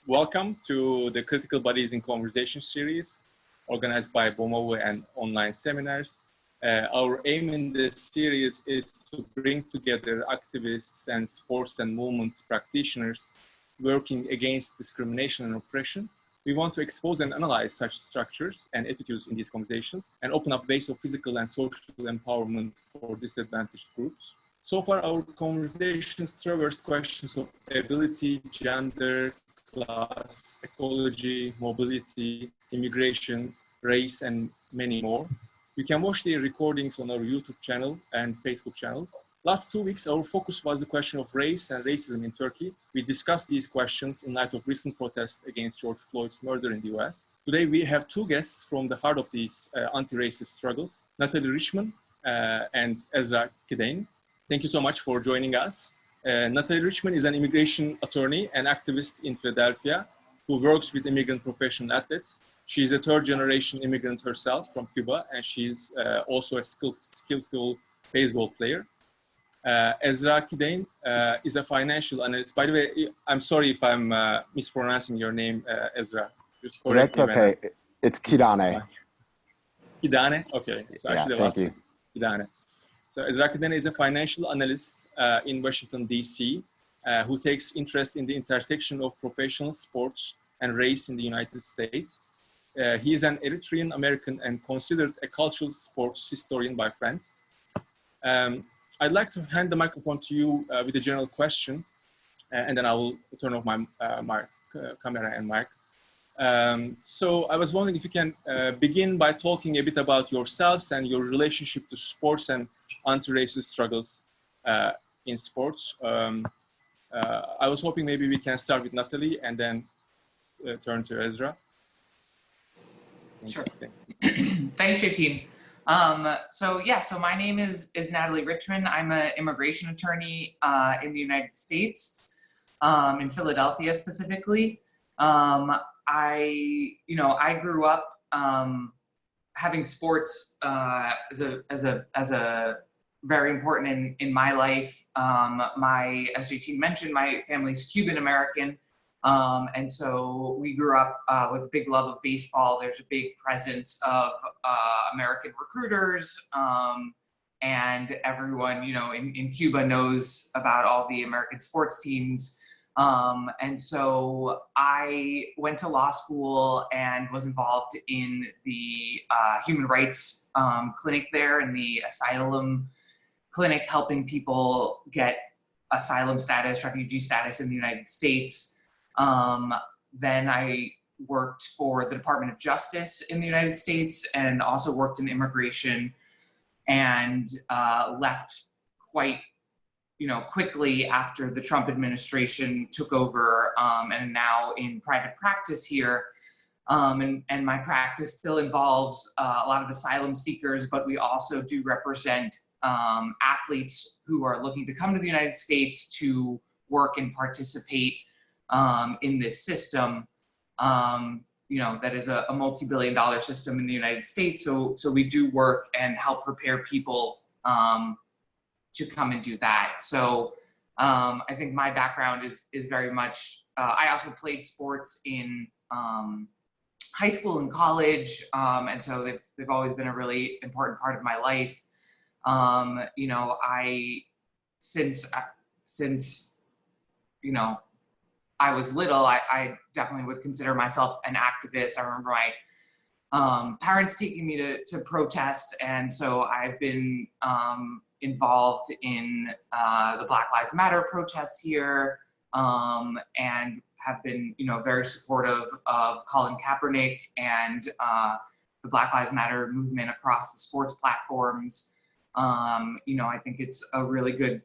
Welcome to the Critical Bodies in Conversation series organized by Bomovo and online seminars. Our aim in this series is to bring together activists and sports and movement practitioners working against discrimination and oppression. We want to expose and analyze such structures and attitudes in these conversations and open up ways of physical and social empowerment for disadvantaged groups. So far, our conversations traverse questions of ability, gender, class, ecology, mobility, immigration, race, and many more. You can watch the recordings on our YouTube channel and Facebook channel. Last 2 weeks, our focus was the question of race and racism in Turkey. We discussed these questions in light of recent protests against George Floyd's murder in the US. Today, we have two guests from the heart of these anti-racist struggles, Natalie Richman and Ezra Kidane. Thank you so much for joining us. Natalie Richman is an immigration attorney and activist in Philadelphia who works with immigrant professional athletes. She is a third-generation immigrant herself from Cuba, and she's also a skillful baseball player. Ezra Kidane is a financial analyst. By the way, I'm sorry if I'm mispronouncing your name, Ezra. Just correct me. That's okay. It's Kidane. Kidane? Okay. So yeah, thank you. Kidane. So Ezra Kidane is a financial analyst in Washington, D.C., who takes interest in the intersection of professional sports and race in the United States. He is an Eritrean American and considered a cultural sports historian by friends. I'd like to hand the microphone to you with a general question, and then I will turn off my camera and mic. So I was wondering if you can begin by talking a bit about yourselves and your relationship to sports and anti-racist struggles in sports. I was hoping maybe we can start with Natalie and then turn to Ezra. Sure. Thanks, Jatin. So my name is Natalie Richman. I'm an immigration attorney in the United States, in Philadelphia specifically. I grew up having sports as a very important in my life. As JT mentioned, my family's Cuban American. And so we grew up with a big love of baseball. There's a big presence of American recruiters, and everyone, in Cuba knows about all the American sports teams. And so I went to law school and was involved in the human rights clinic there, in the asylum clinic, helping people get asylum status, refugee status in the United States. Then I worked for the Department of Justice in the United States and also worked in immigration, and left quite quickly after the Trump administration took over, and now in private practice here. And my practice still involves a lot of asylum seekers, but we also do represent athletes who are looking to come to the United States to work and participate in this system. That is a multi-billion-dollar system in the United States. So we do work and help prepare people to come and do that. So I think my background is very much, I also played sports in high school and college. And so they've always been a really important part of my life. Since I was little, I definitely would consider myself an activist. I remember my parents taking me to protests, and so I've been involved in the Black Lives Matter protests here, and have been, very supportive of Colin Kaepernick and the Black Lives Matter movement across the sports platforms. I think it's a really good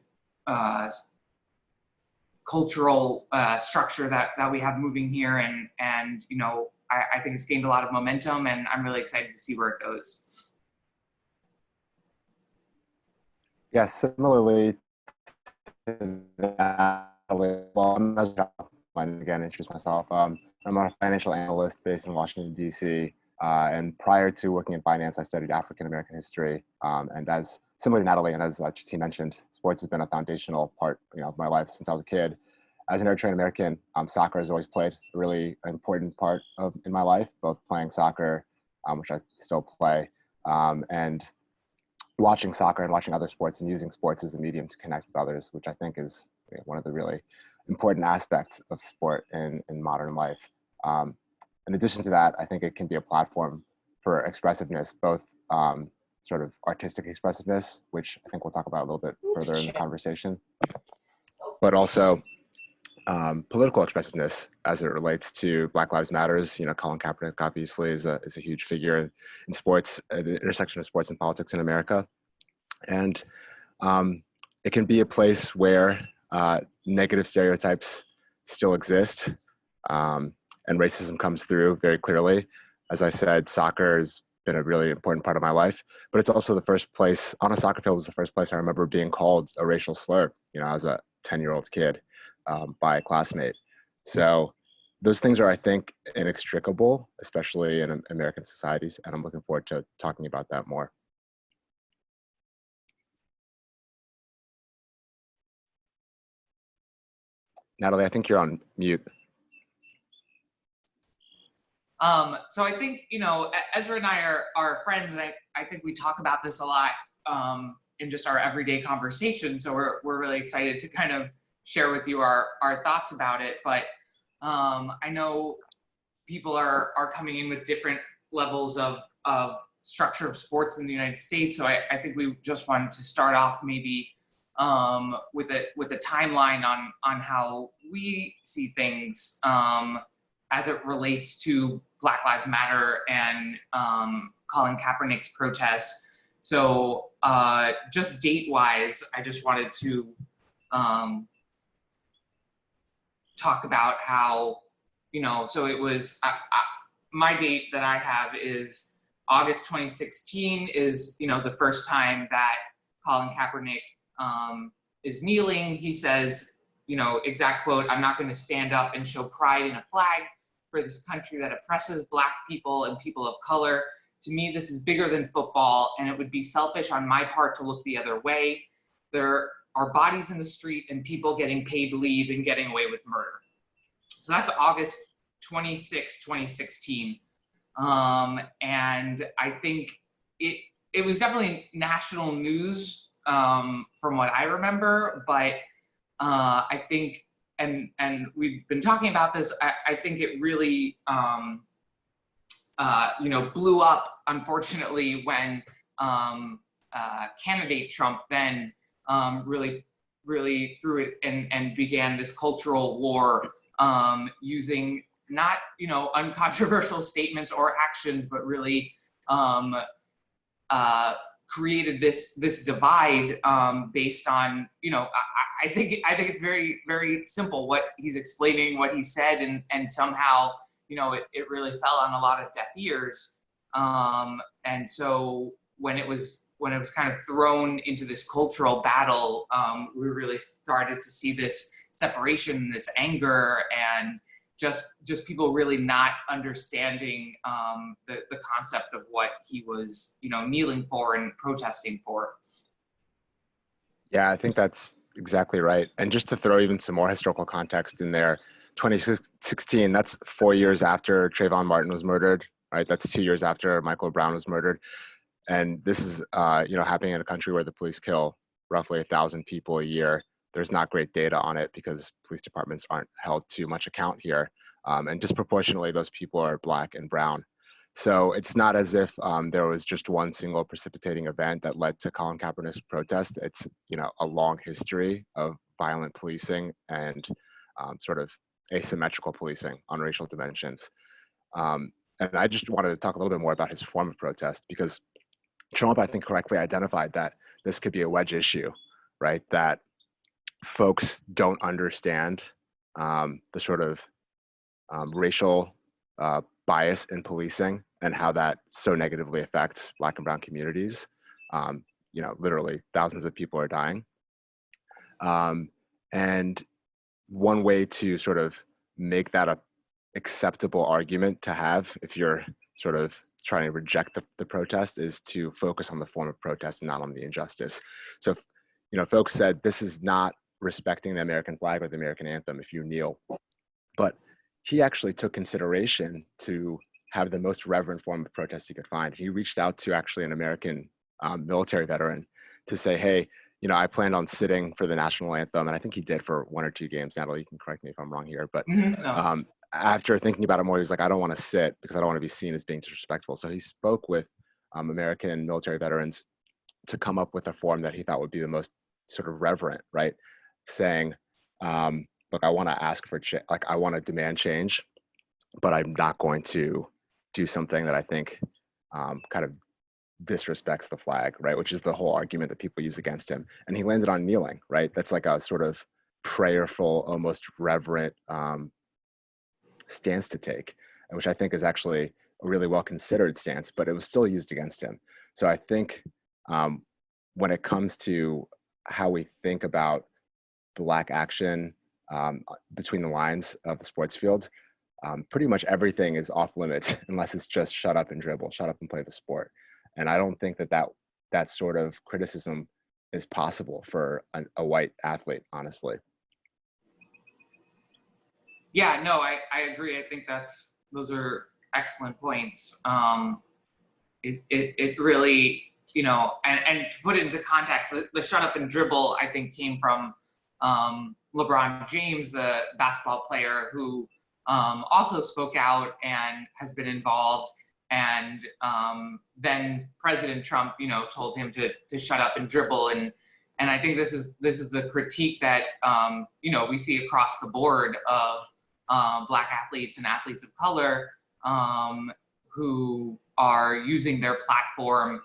cultural structure that we have moving here, and I think it's gained a lot of momentum, and I'm really excited to see where it goes. Yeah, similarly to that, well, I'm again introduce myself. I'm a financial analyst based in Washington, D.C. And prior to working in finance, I studied African American history. And as similar to Natalie, and as Chiti mentioned, sports has been a foundational part, of my life since I was a kid. as an Eritrean American, soccer has always played a really important part in my life, both playing soccer, which I still play, and watching soccer and watching other sports and using sports as a medium to connect with others, which I think is one of the really important aspects of sport in modern life. In addition to that, I think it can be a platform for expressiveness, both sort of artistic expressiveness, which I think we'll talk about a little bit further in the conversation, but also political expressiveness as it relates to Black Lives Matters. Colin Kaepernick obviously is a huge figure in sports, at the intersection of sports and politics in America. And it can be a place where negative stereotypes still exist, and racism comes through very clearly. As I said, soccer has been a really important part of my life, but it's also the first place, on a soccer field was the first place I remember being called a racial slur, as a 10-year-old kid, by a classmate. So those things are, I think, inextricable, especially in American societies, and I'm looking forward to talking about that more. Natalie, I think you're on mute. So I think, Ezra and I are friends, and I think we talk about this a lot in just our everyday conversation. So we're really excited to kind of share with you our thoughts about it. But I know people are coming in with different levels of structure of sports in the United States. So I think we just wanted to start off maybe with a timeline on how we see things as it relates to Black Lives Matter and Colin Kaepernick's protests. So just date-wise, I just wanted to talk about how, so it was, my date that I have is August 2016 is, the first time that Colin Kaepernick is kneeling. He says, exact quote, "I'm not going to stand up and show pride in a flag for this country that oppresses Black people and people of color. To me, this is bigger than football, and it would be selfish on my part to look the other way. There are bodies in the street and people getting paid leave and getting away with murder." So that's August 26, 2016. And I think it was definitely national news from what I remember, but I think, and we've been talking about this, I think it really, blew up, unfortunately, when candidate Trump then really threw it and began this cultural war using not, uncontroversial statements or actions, but really created this divide based on, I think it's very, very simple what he's explaining, what he said, and somehow, it really fell on a lot of deaf ears. And so when it was kind of thrown into this cultural battle, we really started to see this separation, this anger, and just people really not understanding the concept of what he was, kneeling for and protesting for. Yeah, I think that's exactly right. And just to throw even some more historical context in there, 2016, that's 4 years after Trayvon Martin was murdered, right? That's 2 years after Michael Brown was murdered. And this is, happening in a country where the police kill roughly 1,000 people a year. There's not great data on it because police departments aren't held to much account here. And disproportionately, those people are Black and brown. So it's not as if there was just one single precipitating event that led to Colin Kaepernick's protest. It's, a long history of violent policing and sort of asymmetrical policing on racial dimensions. And I just wanted to talk a little bit more about his form of protest, because Trump, I think, correctly identified that this could be a wedge issue, right? That folks don't understand the sort of racial bias in policing and how that so negatively affects Black and brown communities. Literally thousands of people are dying. And one way to sort of make that a acceptable argument to have if you're sort of trying to reject the protest is to focus on the form of protest and not on the injustice. So, folks said this is not respecting the American flag or the American anthem if you kneel. But he actually took consideration to have the most reverent form of protest he could find. He reached out to actually an American military veteran to say, hey, you know, I planned on sitting for the national anthem, and I think he did for 1 or 2 games. Natalie, you can correct me if I'm wrong here, but No. after thinking about it more, he was like, I don't want to sit because I don't want to be seen as being disrespectful. So he spoke with American military veterans to come up with a form that he thought would be the most sort of reverent, right? Saying, look, I want to ask for, I want to demand change, but I'm not going to do something that I think kind of disrespects the flag, right? Which is the whole argument that people use against him. And he landed on kneeling, right? That's like a sort of prayerful, almost reverent stance to take, which I think is actually a really well considered stance, but it was still used against him. So I think when it comes to how we think about Black action between the lines of the sports field, pretty much everything is off limits unless it's just shut up and dribble, shut up and play the sport. And I don't think that sort of criticism is possible for a white athlete, honestly. Yeah, no, I agree. I think those are excellent points. It really, you know, and to put it into context, the shut up and dribble, I think, came from LeBron James, the basketball player, who also spoke out and has been involved. And then President Trump, you know, told him to shut up and dribble. And I think this is the critique that you know, we see across the board of Black athletes and athletes of color who are using their platform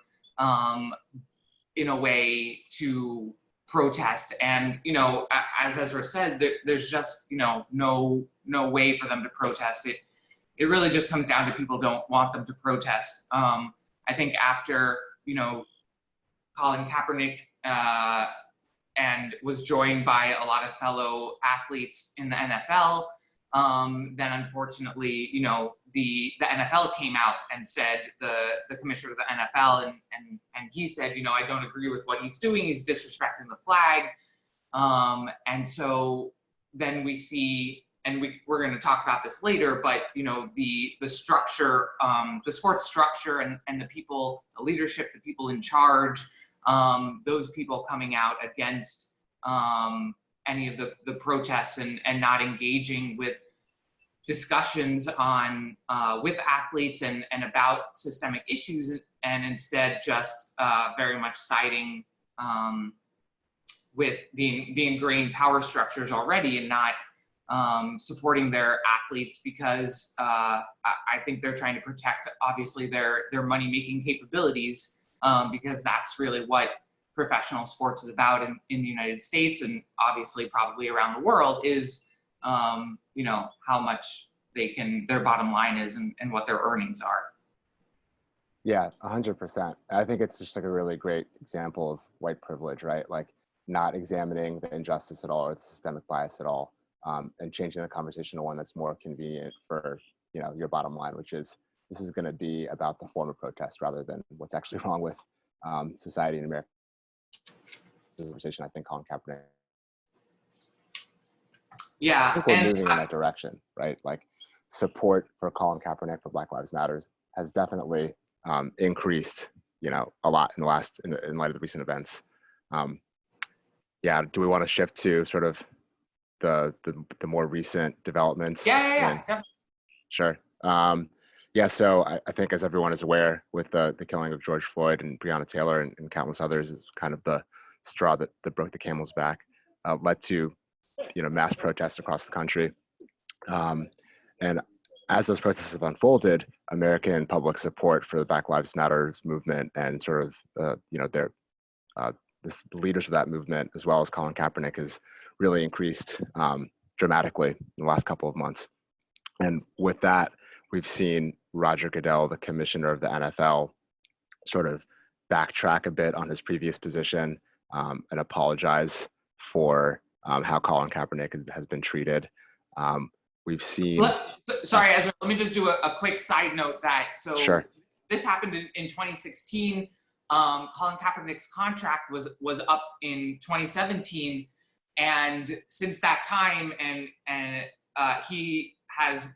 in a way to protest. And, you know, as Ezra said, there's just, you know, no way for them to protest. It really just comes down to people don't want them to protest. I think after, you know, Colin Kaepernick and was joined by a lot of fellow athletes in the NFL, then unfortunately, you know, the NFL came out and said, the commissioner of the NFL, and he said, you know, I don't agree with what he's doing. He's disrespecting the flag. And so then we see, and we're going to talk about this later, but, you know, the structure, the sports structure and the people, the leadership, the people in charge, those people coming out against any of the protests and not engaging with discussions on with athletes and about systemic issues, and instead just very much siding with the ingrained power structures already, and not supporting their athletes because I think they're trying to protect, obviously, their money-making capabilities, because that's really what professional sports is about in the United States, and obviously probably around the world, is you know, how much their bottom line is and what their earnings are. Yeah, 100%. I think it's just like a really great example of white privilege, right? Like not examining the injustice at all or the systemic bias at all, and changing the conversation to one that's more convenient for, you know, your bottom line, which is this is going to be about the form of protest rather than what's actually wrong with society in America. The conversation, I think Colin Kaepernick. Yeah, I think we're moving in that direction, right? Like support for Colin Kaepernick for Black Lives Matter has definitely increased, you know, a lot in light of the recent events. Yeah, do we want to shift to sort of the more recent developments? Yeah, definitely. Sure. Yeah, so I think, as everyone is aware, with the killing of George Floyd and Breonna Taylor and countless others, is kind of the straw that broke the camel's back, led to, you know, mass protests across the country. And as those protests have unfolded, American public support for the Black Lives Matter movement and sort of, you know, the leaders of that movement, as well as Colin Kaepernick, has really increased dramatically in the last couple of months. And with that, we've seen Roger Goodell, the commissioner of the NFL, sort of backtrack a bit on his previous position and apologize for how Colin Kaepernick has been treated. We've seen. Sorry, Ezra, let me just do a quick side note so sure. This happened in 2016. Colin Kaepernick's contract was up in 2017. And since that time, he has,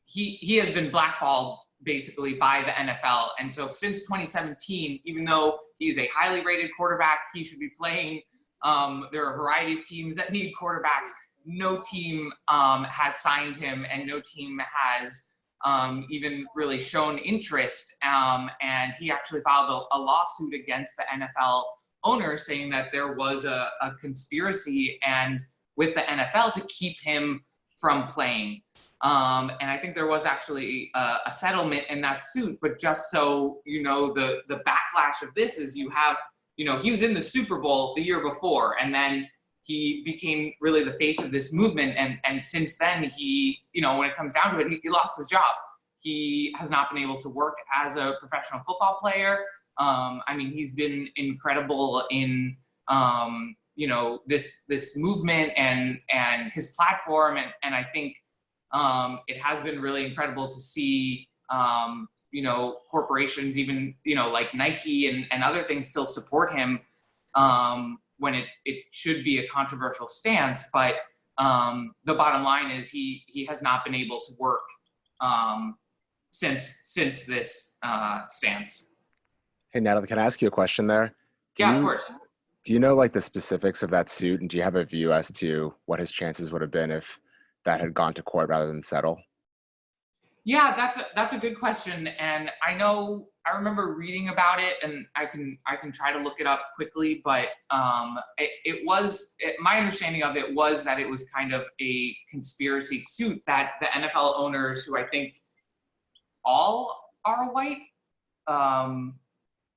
he has been blackballed basically by the NFL. And so since 2017, even though he's a highly rated quarterback, he should be playing. There are a variety of teams that need quarterbacks. No team has signed him, and no team has even really shown interest. And he actually filed a lawsuit against the NFL owner, saying that there was a conspiracy and with the NFL to keep him from playing. And I think there was actually a settlement in that suit. But just so you know, the backlash of this is you have, he was in the Super Bowl the year before, and then he became really the face of this movement. And since then, he, when it comes down to it, he lost his job. He has not been able to work as a professional football player. He's been incredible in, this movement and his platform. And I think it has been really incredible to see, corporations, even, like Nike and other things still support him when it should be a controversial stance. But the bottom line is he has not been able to work since this stance. Hey, Natalie, can I ask you a question there? Yeah, of course. Do you know like the specifics of that suit, and do you have a view as to what his chances would have been if that had gone to court rather than settle? Yeah, that's a good question, and I remember reading about it, and I can try to look it up quickly, but my understanding of it was that it was kind of a conspiracy suit that the NFL owners, who I think all are white.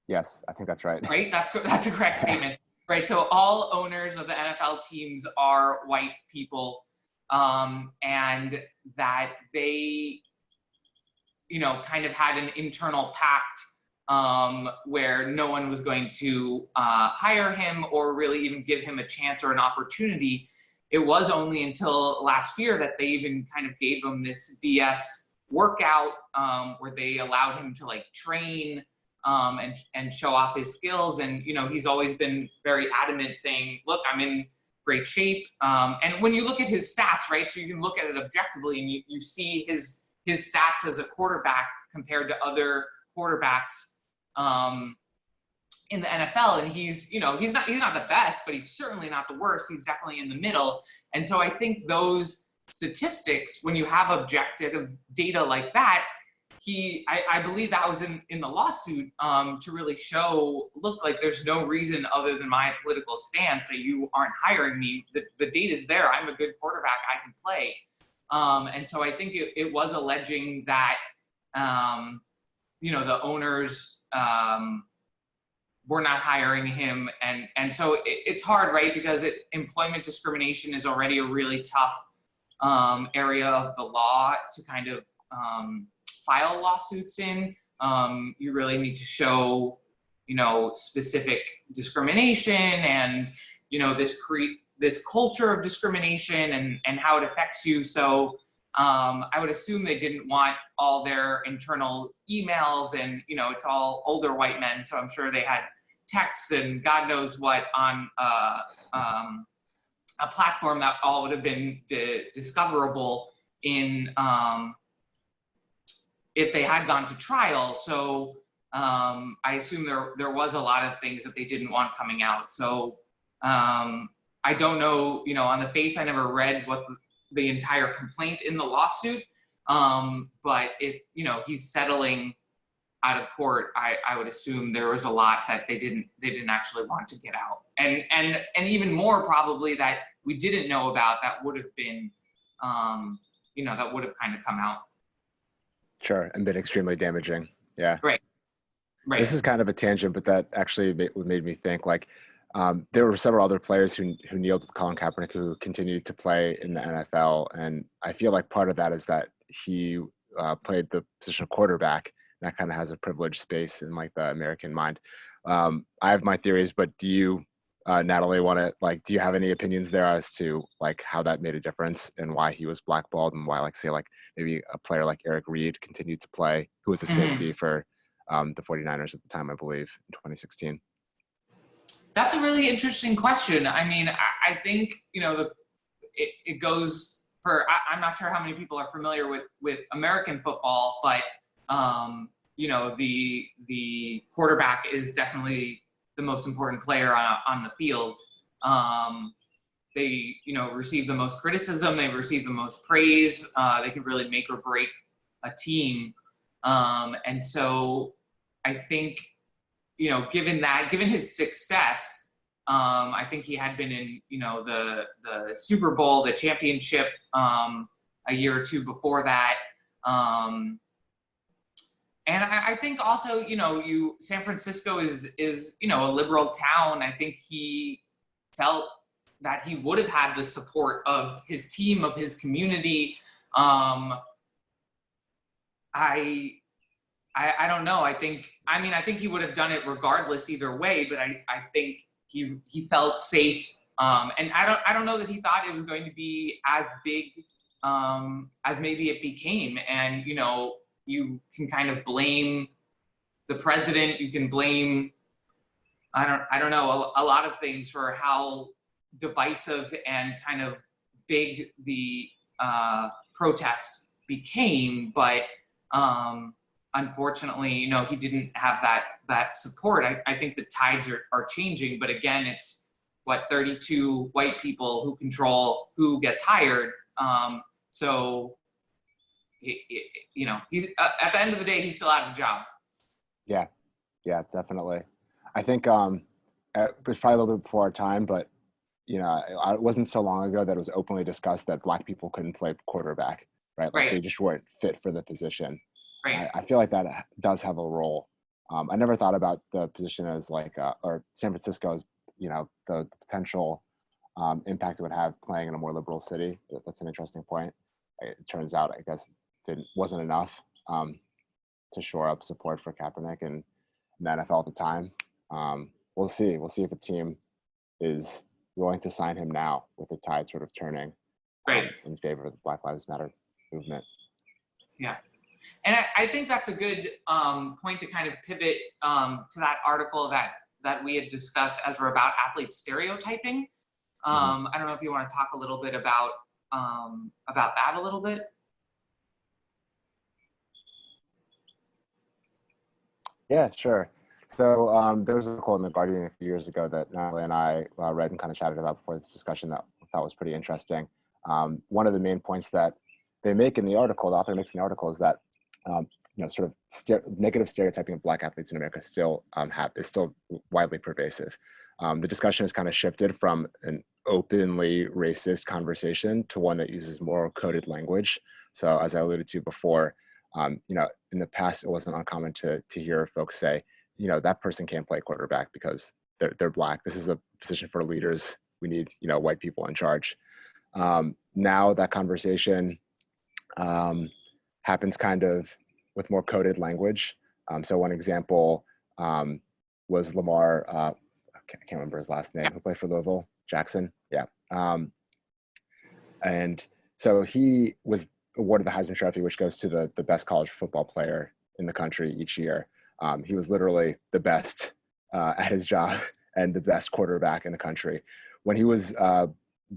Yes, I think that's right. Right, that's a correct statement. Right, so all owners of the NFL teams are white people, and that they, kind of had an internal pact where no one was going to hire him or really even give him a chance or an opportunity. It was only until last year that they even kind of gave him this BS workout where they allowed him to like train and show off his skills. And, he's always been very adamant saying, look, I'm in great shape. And when you look at his stats, right, so you can look at it objectively and you see his stats as a quarterback compared to other quarterbacks in the NFL. And he's not the best, but he's certainly not the worst. He's definitely in the middle. And so I think those statistics, when you have objective data like that, I believe that was in the lawsuit to really show, look, like there's no reason other than my political stance that you aren't hiring me. The data's there. I'm a good quarterback. I can play. And so I think it was alleging that, the owners were not hiring him. And so it's hard, right? Because employment discrimination is already a really tough area of the law to kind of file lawsuits in. You really need to show, specific discrimination and, this culture of discrimination and how it affects you. So I would assume they didn't want all their internal emails and, it's all older white men. So I'm sure they had texts and God knows what on a platform that all would have been discoverable in if they had gone to trial. So I assume there was a lot of things that they didn't want coming out. So I don't know, on the face, I never read what the entire complaint in the lawsuit. But if, he's settling out of court, I would assume there was a lot that they didn't actually want to get out. And even more probably that we didn't know about that would have been, that would have kind of come out. Sure, and been extremely damaging. Yeah. Right. This is kind of a tangent, but that actually made me think, like, there were several other players who kneeled with Colin Kaepernick who continued to play in the NFL. And I feel like part of that is that he played the position of quarterback. And that kind of has a privileged space in like the American mind. I have my theories, but do you, Natalie, do you have any opinions there as to like how that made a difference and why he was blackballed and why, like, say, like maybe a player like Eric Reed continued to play, who was a safety for the 49ers at the time, I believe, in 2016? That's a really interesting question. I mean, I think, you know, it goes for, I'm not sure how many people are familiar with American football, but, you know, the quarterback is definitely the most important player on the field. They, you know, receive the most criticism, they receive the most praise, they can really make or break a team. And so I think, you know, given his success, I think he had been in, you know, the Super Bowl, the championship, a year or two before that. And I think also, you know, San Francisco is, you know, a liberal town. I think he felt that he would have had the support of his team, of his community. I don't know. I think he would have done it regardless either way, but I think he felt safe. And I don't know that he thought it was going to be as big as maybe it became. And, you know, you can kind of blame the president. You can blame, I don't know, a lot of things for how divisive and kind of big the protest became. But unfortunately, you know, he didn't have that support. I think the tides are changing, but again, it's what, 32 white people who control who gets hired. So, you know, he's at the end of the day, he's still out of a job. Yeah, definitely. I think it was probably a little bit before our time, but you know, it wasn't so long ago that it was openly discussed that Black people couldn't play quarterback, right? Like they just weren't fit for the position. Right. I feel like that does have a role. I never thought about the position as like, or San Francisco's, you know, the potential impact it would have playing in a more liberal city. That's an interesting point. It turns out, I guess, wasn't enough to shore up support for Kaepernick and the NFL at the time. We'll see. We'll see if a team is willing to sign him now with the tide sort of turning in favor of the Black Lives Matter movement. Yeah. And I think that's a good point to kind of pivot to that article that we had discussed, Ezra, about athlete stereotyping. I don't know if you want to talk a little bit about that a little bit. Yeah, sure. So there was a quote in The Guardian a few years ago that Natalie and I read and kind of chatted about before this discussion that I thought was pretty interesting. One of the main points that they make in the article, the author makes in the article, is that you know, sort of negative stereotyping of Black athletes in America is still widely pervasive. The discussion has kind of shifted from an openly racist conversation to one that uses more coded language. So as I alluded to before, you know, in the past, it wasn't uncommon to hear folks say, you know, that person can't play quarterback because they're Black. This is a position for leaders. We need, you know, white people in charge. Now that conversation happens kind of with more coded language. So one example was Lamar, I can't remember his last name, who played for Louisville, Jackson. Yeah. And so he was awarded the Heisman Trophy, which goes to the best college football player in the country each year. He was literally the best at his job and the best quarterback in the country. When he was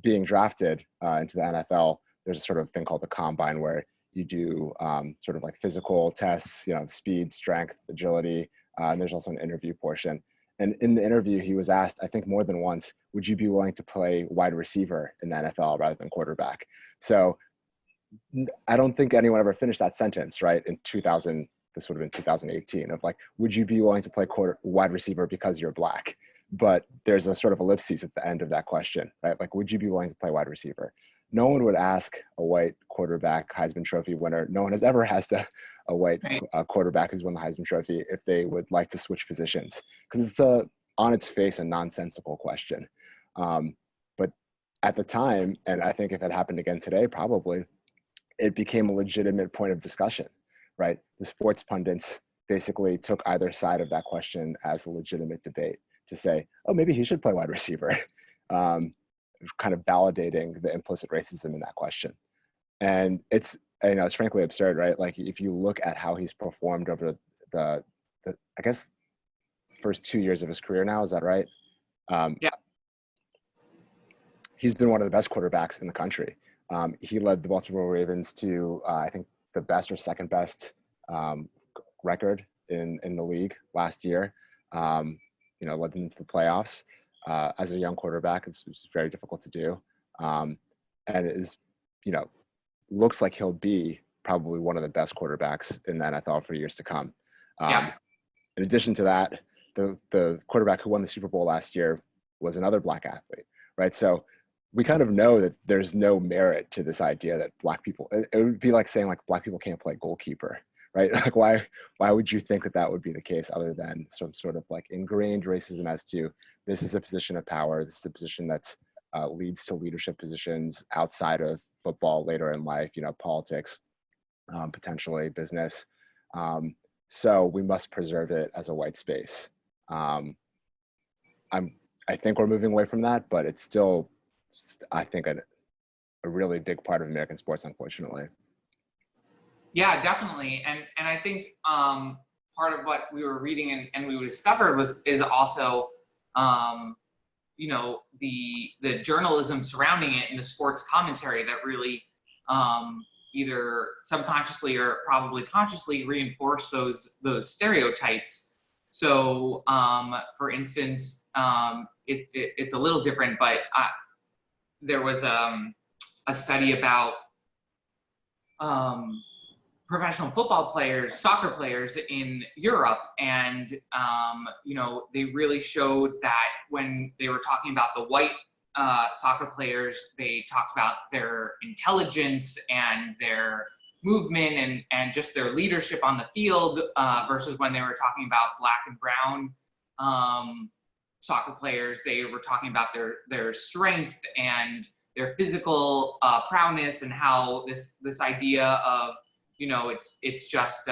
being drafted into the NFL, there's a sort of thing called the combine where you do sort of like physical tests, you know, speed, strength, agility, and there's also an interview portion. And in the interview, he was asked, I think more than once, would you be willing to play wide receiver in the NFL rather than quarterback? So I don't think anyone ever finished that sentence, right? In 2000, this would have been 2018, of like, would you be willing to play wide receiver because you're Black? But there's a sort of ellipses at the end of that question, right? Like, would you be willing to play wide receiver? No one would ask a white quarterback Heisman Trophy winner. No one has ever asked a white quarterback who's won the Heisman Trophy if they would like to switch positions, because it's on its face a nonsensical question. But at the time, and I think if it happened again today, probably, it became a legitimate point of discussion, right? The sports pundits basically took either side of that question as a legitimate debate to say, oh, maybe he should play wide receiver. Kind of validating the implicit racism in that question. And it's, you know, it's frankly absurd, right? Like if you look at how he's performed over the I guess, first 2 years of his career now, is that right? Yeah. He's been one of the best quarterbacks in the country. He led the Baltimore Ravens to, I think, the best or second best record in the league last year. Led them to the playoffs. As a young quarterback, it's very difficult to do. And it is, looks like he'll be probably one of the best quarterbacks in the NFL for years to come. In addition to that, the quarterback who won the Super Bowl last year was another Black athlete, right? So we kind of know that there's no merit to this idea that Black people, it would be like saying like Black people can't play goalkeeper, right? Like why would you think that would be the case other than some sort of like ingrained racism as to this is a position of power, this is a position that leads to leadership positions outside of football later in life, politics, potentially business. So we must preserve it as a white space. I think we're moving away from that, but it's still, I think, a really big part of American sports, unfortunately. Yeah, definitely. And I think part of what we were reading and we discovered is also, the journalism surrounding it and the sports commentary that really either subconsciously or probably consciously reinforce those stereotypes. So, for instance, it's a little different, but there was a study about professional football players, soccer players in Europe, and they really showed that when they were talking about the white soccer players, they talked about their intelligence and their movement and just their leadership on the field versus when they were talking about Black and brown soccer players, they were talking about their strength and their physical prowess, and how this idea of it's just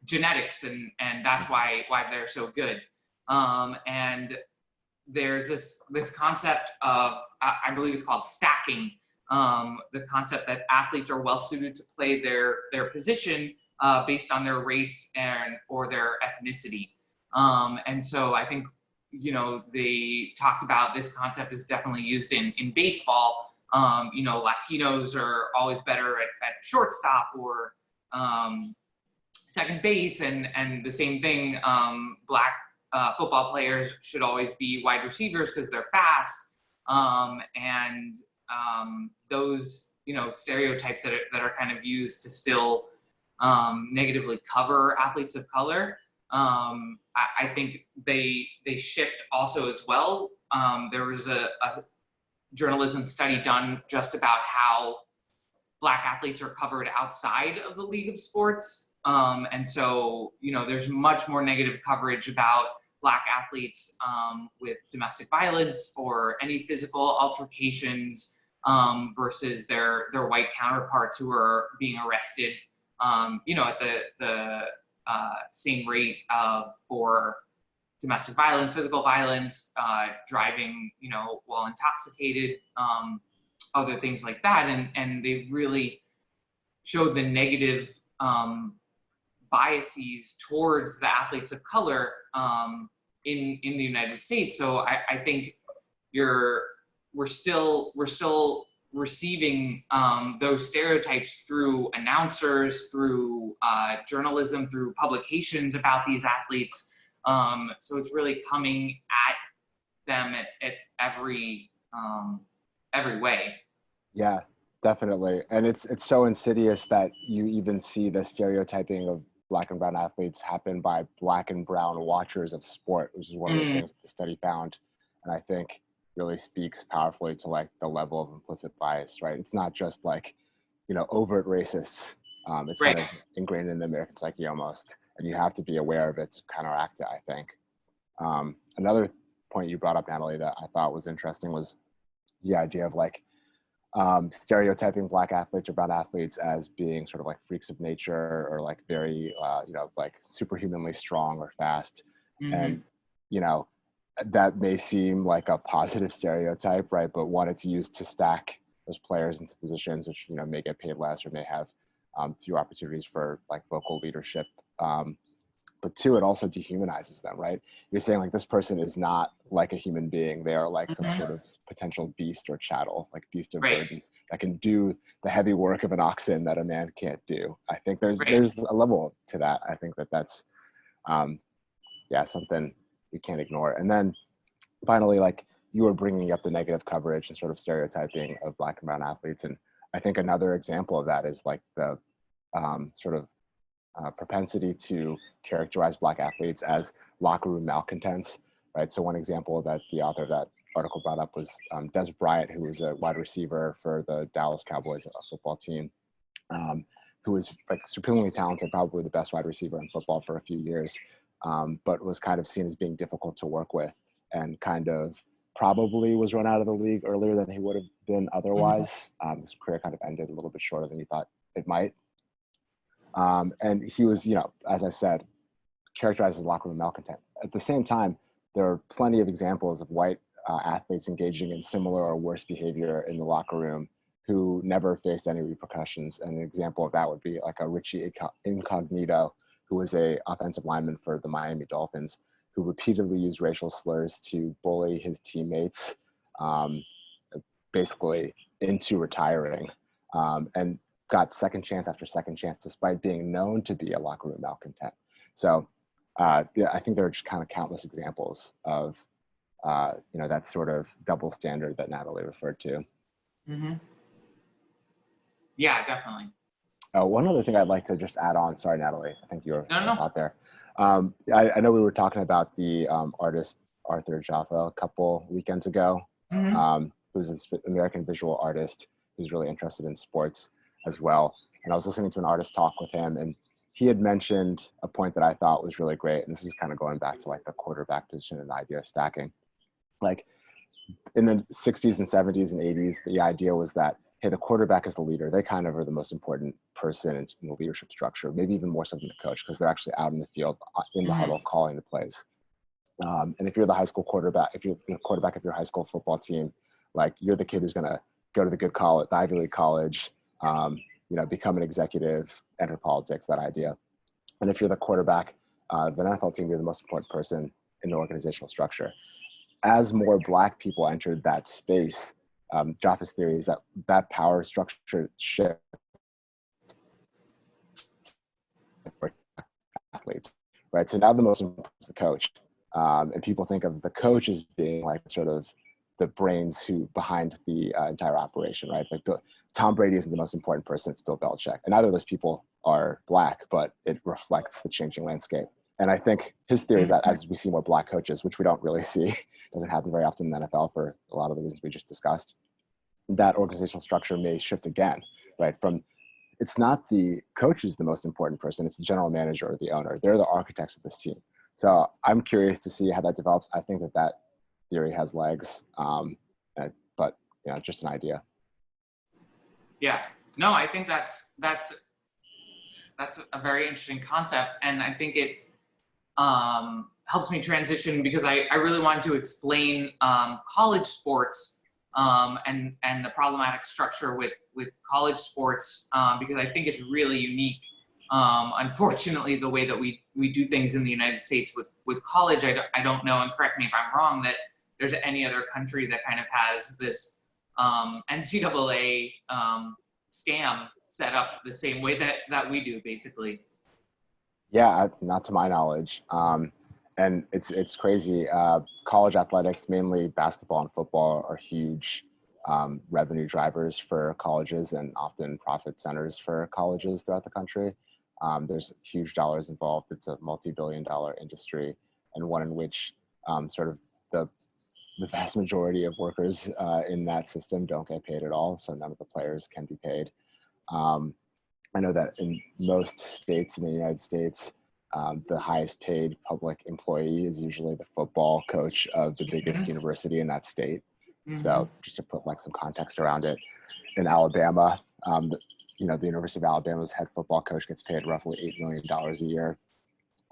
genetics and that's why they're so good. And there's this concept of I believe it's called stacking, the concept that athletes are well suited to play their position based on their race or their ethnicity. And so I think they talked about this concept is definitely used in baseball. Latinos are always better at shortstop or second base, and the same thing. Black football players should always be wide receivers because they're fast. And those stereotypes that are kind of used to still negatively cover athletes of color. I think they shift also as well. There was a journalism study done just about how Black athletes are covered outside of the league of sports. And so, there's much more negative coverage about Black athletes with domestic violence or any physical altercations versus their white counterparts who are being arrested, at the same rate for domestic violence, physical violence, driving, while intoxicated, other things like that. And they really showed the negative biases towards the athletes of color in the United States. So I think we're still receiving those stereotypes through announcers, through journalism, through publications about these athletes. So it's really coming at them at every way. Yeah, definitely. And it's so insidious that you even see the stereotyping of Black and brown athletes happen by Black and brown watchers of sport, which is one of the things the study found. And I think really speaks powerfully to like the level of implicit bias, right? It's not just like, overt racists. It's Right. kind of ingrained in the American psyche almost. And you have to be aware of it to counteract it, I think. Another point you brought up, Natalie, that I thought was interesting was the idea of like stereotyping Black athletes or brown athletes as being sort of like freaks of nature or like very, like superhumanly strong or fast. And, that may seem like a positive stereotype, right? But one, it's used to stack those players into positions which, may get paid less or may have fewer opportunities for like vocal leadership. But but two, it also dehumanizes them, right? You're saying like this person is not like a human being. They are like some sort of potential beast or chattel, like beast of burden that can do the heavy work of an oxen that a man can't do. I think there's a level to that. I think that's something we can't ignore. And then finally, like you were bringing up the negative coverage and sort of stereotyping of Black and brown athletes. And I think another example of that is like the propensity to characterize Black athletes as locker room malcontents, right? So one example that the author of that article brought up was Dez Bryant, who was a wide receiver for the Dallas Cowboys football team, who was like supremely talented, probably the best wide receiver in football for a few years, but was kind of seen as being difficult to work with, and kind of probably was run out of the league earlier than he would have been otherwise. His career kind of ended a little bit shorter than he thought it might. And he was, as I said, characterized as locker room malcontent. At the same time, there are plenty of examples of white athletes engaging in similar or worse behavior in the locker room who never faced any repercussions. And an example of that would be like a Richie Incognito, who was a offensive lineman for the Miami Dolphins, who repeatedly used racial slurs to bully his teammates, basically into retiring, and got second chance after second chance, despite being known to be a locker room malcontent. So I think there are just kind of countless examples of, that sort of double standard that Natalie referred to. Yeah, definitely. One other thing I'd like to just add on. Sorry, Natalie. I think you were out there. I know we were talking about the artist Arthur Jaffa a couple weekends ago, who's an American visual artist who's really interested in sports as well. And I was listening to an artist talk with him, and he had mentioned a point that I thought was really great. And this is kind of going back to like the quarterback position and the idea of stacking. Like in the 60s and 70s and 80s, the idea was that, hey, the quarterback is the leader. They kind of are the most important person in the leadership structure, maybe even more so than the coach, because they're actually out in the field in the huddle calling the plays. And if you're the high school quarterback, if you're the quarterback of your high school football team, like you're the kid who's going to go to the good college, the Ivy League college, become an executive, enter politics, that idea. And if you're the quarterback of an NFL team, you're the most important person in the organizational structure. As more Black people entered that space, Jaffa's theory is that power structure shift for athletes, right? So now the most important is the coach. And people think of the coach as being like sort of the brains behind the entire operation, right? Like Tom Brady isn't the most important person, it's Bill Belichick. And neither of those people are Black, but it reflects the changing landscape. And I think his theory is that as we see more Black coaches, which we don't really see, doesn't happen very often in the NFL for a lot of the reasons we just discussed, that organizational structure may shift again, right? It's not the coach is the most important person, it's the general manager or the owner. They're the architects of this team. So I'm curious to see how that develops. I think that theory has legs, but just an idea. Yeah, no, I think that's a very interesting concept, and I think it helps me transition because I really wanted to explain college sports and the problematic structure with college sports because I think it's really unique. Unfortunately, the way that we do things in the United States with college, I don't know, and correct me if I'm wrong, that there's any other country that kind of has this NCAA scam set up the same way that we do, basically. Yeah, not to my knowledge. And it's crazy. College athletics, mainly basketball and football, are huge revenue drivers for colleges and often profit centers for colleges throughout the country. There's huge dollars involved. It's a multi-billion-dollar industry, and one in which sort of the vast majority of workers in that system don't get paid at all, so none of the players can be paid. I know that in most states in the United States, the highest paid public employee is usually the football coach of the biggest university in that state. So just to put like some context around it, in Alabama, the University of Alabama's head football coach gets paid roughly $8 million a year.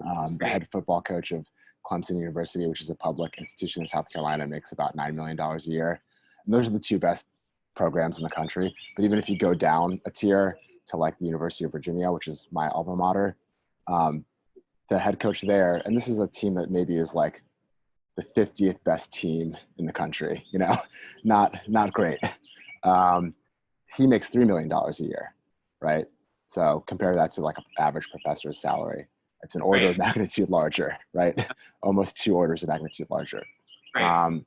The head football coach of Clemson University, which is a public institution in South Carolina, makes about $9 million a year. And those are the two best programs in the country. But even if you go down a tier to like the University of Virginia, which is my alma mater, the head coach there, and this is a team that maybe is like the 50th best team in the country, you know, not great. He makes $3 million a year, right? So compare that to like an average professor's salary. It's an order of magnitude larger, right? Almost 2 orders of magnitude larger. Right.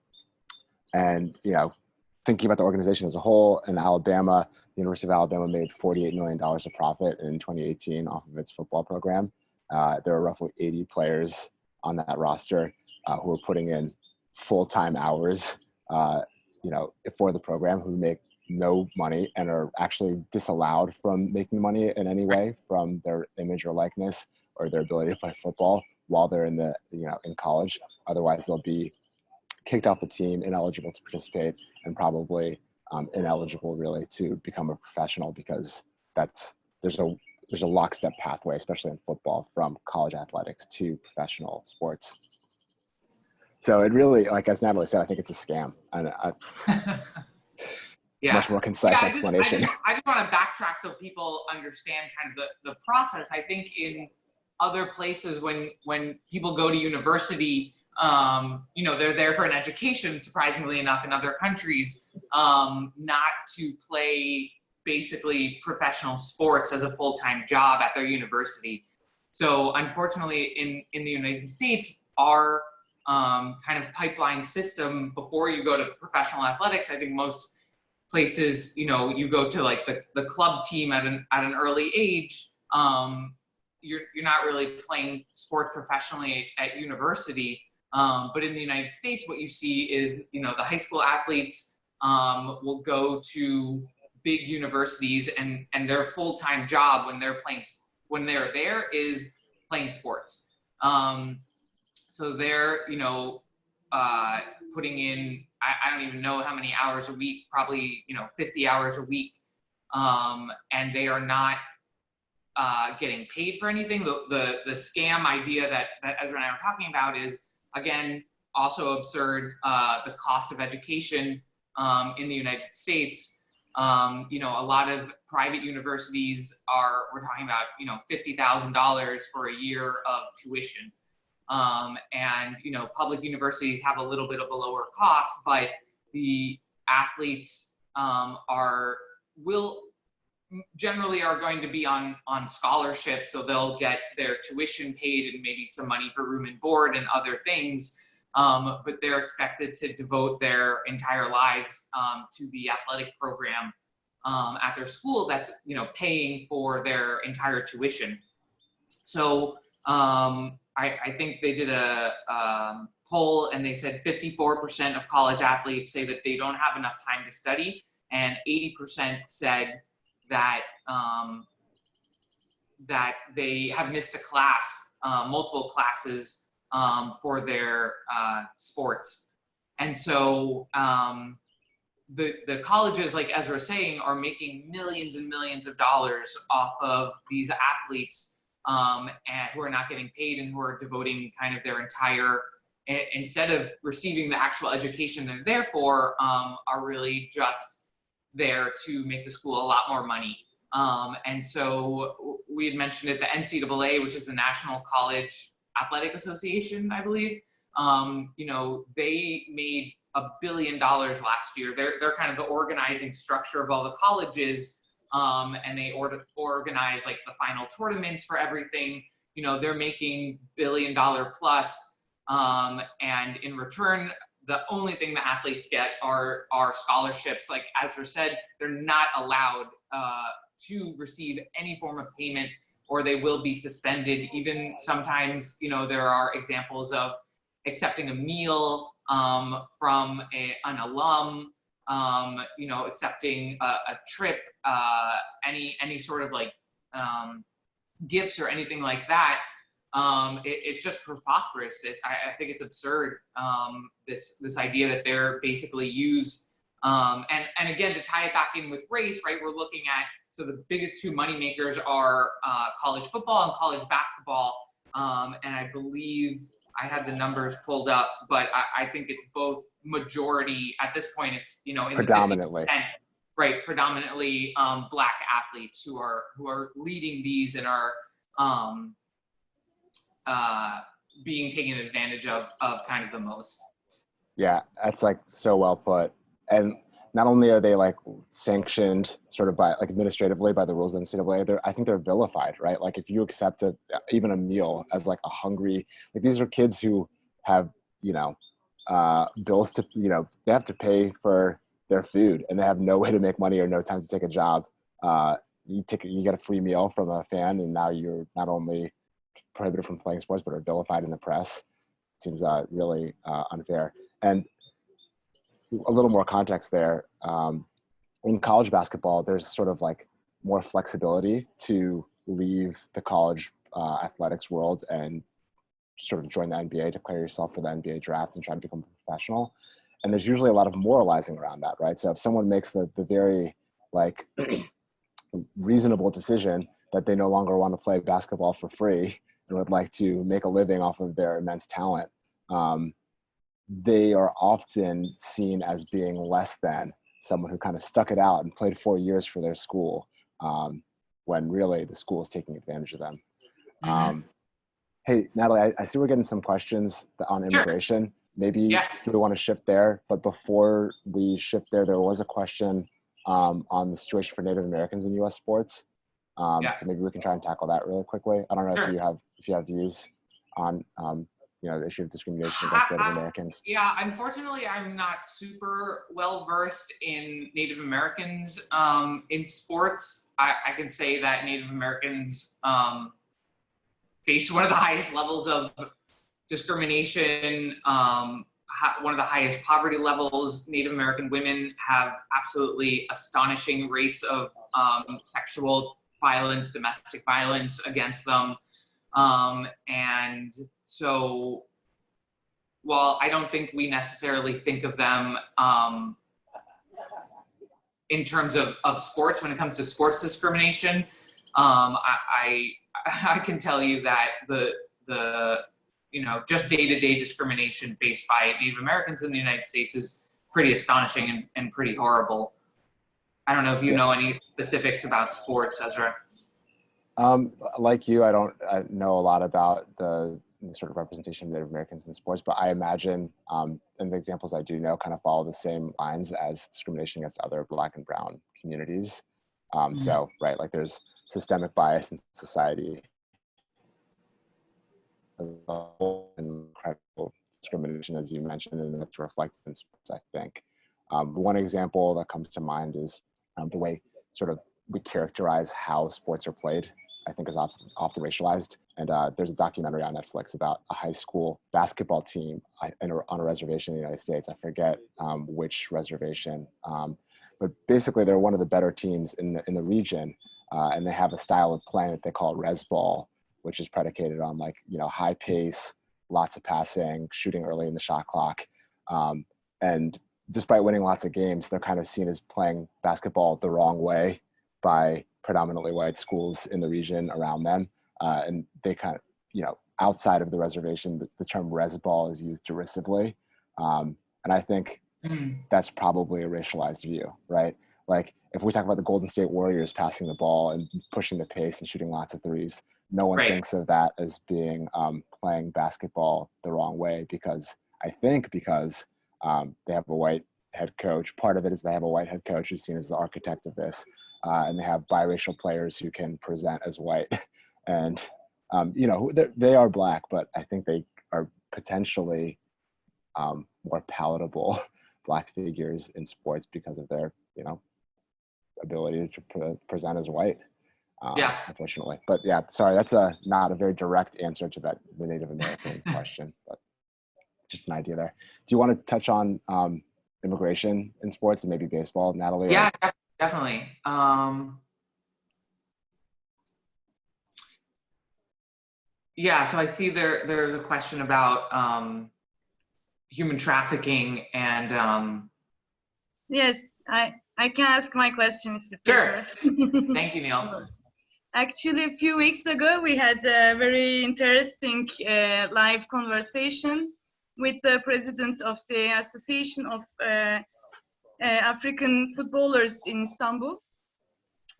And, you know, thinking about the organization as a whole, in Alabama, the University of Alabama made $48 million of profit in 2018 off of its football program. There are roughly 80 players on that roster who are putting in full-time hours, you know, for the program, who make no money and are actually disallowed from making money in any way from their image or likeness or their ability to play football while they're in the, you know, in college. Otherwise, they'll be kicked off the team, ineligible to participate, and probably ineligible really to become a professional, because there's a lockstep pathway, especially in football, from college athletics to professional sports. So it really, like as Natalie said, I think it's a scam, and much more concise explanation. I just want to backtrack so people understand kind of the process. I think in other places when people go to university, you know, they're there for an education, surprisingly enough, in other countries, not to play basically professional sports as a full-time job at their university. So unfortunately in the United States, our kind of pipeline system before you go to professional athletics, I think most places, you know, you go to like the club team at an early age. You're not really playing sports professionally at university. But in the United States, what you see is, you know, the high school athletes will go to big universities, and their full-time job when they're there is playing sports. So they're, you know, putting in, I don't even know how many hours a week, probably, you know, 50 hours a week. And they are not getting paid for anything. The scam idea that Ezra and I were talking about is, again, also absurd. The cost of education in the United States, you know, a lot of private universities we're talking about, you know, $50,000 for a year of tuition. And, you know, public universities have a little bit of a lower cost, but the athletes generally are going to be on scholarship, so they'll get their tuition paid and maybe some money for room and board and other things, but they're expected to devote their entire lives to the athletic program at their school that's, you know, paying for their entire tuition. So I think they did a poll, and they said 54% of college athletes say that they don't have enough time to study, and 80% said that that they have missed a class, multiple classes for their sports. And so the colleges, like Ezra was saying, are making millions and millions of dollars off of these athletes and who are not getting paid and who are devoting kind of their entire, instead of receiving the actual education they're there for, are really just there to make the school a lot more money. And so we had mentioned it, the NCAA, which is the National College Athletic Association, I believe, you know, they made $1 billion last year. They're kind of the organizing structure of all the colleges, and they organize like the final tournaments for everything. You know, they're making $1 billion plus, and in return, the only thing the athletes get are scholarships. Like Ezra said, they're not allowed to receive any form of payment, or they will be suspended. Even sometimes, you know, there are examples of accepting a meal from an alum, you know, accepting a trip, any sort of like gifts or anything like that. It's just preposterous. I think it's absurd, this idea that they're basically used. And again, to tie it back in with race, right, we're looking at, so the biggest two money makers are college football and college basketball. And I believe I had the numbers pulled up, but I think it's both majority at this point. It's, you know, in predominantly, the 50%, right, predominantly Black athletes who are leading these and are being taken advantage of kind of the most. Yeah, that's like so well put. And not only are they like sanctioned sort of by like administratively by the rules of the NCAA, I think they're vilified, right? Like if you accept even a meal as like a hungry, like these are kids who have, bills to, they have to pay for their food and they have no way to make money or no time to take a job. You get a free meal from a fan and now you're not only prohibited from playing sports, but are vilified in the press. It seems really unfair. And a little more context there. In college basketball, there's sort of like more flexibility to leave the college athletics world and sort of join the NBA, declare yourself for the NBA draft and try to become a professional. And there's usually a lot of moralizing around that, right? So if someone makes the very like reasonable decision that they no longer want to play basketball for free and would like to make a living off of their immense talent, they are often seen as being less than someone who kind of stuck it out and played 4 years for their school, when really the school is taking advantage of them. Mm-hmm. Hey, Natalie, I see we're getting some questions on immigration. Sure. Maybe do we want to shift there? But before we shift there, there was a question on the situation for Native Americans in U.S. sports. So maybe we can try and tackle that really quickly. I don't know if you have views on the issue of discrimination against Native Americans. Yeah, unfortunately, I'm not super well versed in Native Americans in sports. I can say that Native Americans face one of the highest levels of discrimination, one of the highest poverty levels. Native American women have absolutely astonishing rates of sexual violence, domestic violence against them. And so while I don't think we necessarily think of them in terms of sports, when it comes to sports discrimination, I can tell you that the just day-to-day discrimination faced by Native Americans in the United States is pretty astonishing and pretty horrible. I don't know if you know any specifics about sports, Ezra. Like you, I know a lot about the sort of representation of Native Americans in sports, but I imagine, and the examples I do know kind of follow the same lines as discrimination against other Black and Brown communities. So, right, like there's systemic bias in society, incredible discrimination, as you mentioned, and it's reflected in sports, I think. One example that comes to mind is the way sort of we characterize how sports are played, I think is often racialized. And there's a documentary on Netflix about a high school basketball team on a reservation in the United States. I forget which reservation, but basically they're one of the better teams in the region. And they have a style of playing that they call res ball, which is predicated on high pace, lots of passing, shooting early in the shot clock. And despite winning lots of games, they're kind of seen as playing basketball the wrong way by predominantly white schools in the region around them. And they kind of, outside of the reservation, the term res ball is used derisively. And I think that's probably a racialized view, right? Like if we talk about the Golden State Warriors passing the ball and pushing the pace and shooting lots of threes, no one thinks of that as being playing basketball the wrong way because they have a white head coach. Part of it is they have a white head coach who's seen as the architect of this. And they have biracial players who can present as white. And, they are Black, but I think they are potentially more palatable Black figures in sports because of their, ability to present as white. Unfortunately. But yeah, sorry, that's not a very direct answer to the Native American question, but just an idea there. Do you want to touch on immigration in sports and maybe baseball, Natalie? Yeah, definitely. So I see there's a question about human trafficking and yes, I can ask my question. Sure. Thank you, Neil. Actually, a few weeks ago, we had a very interesting live conversation with the president of the Association of African Footballers in Istanbul.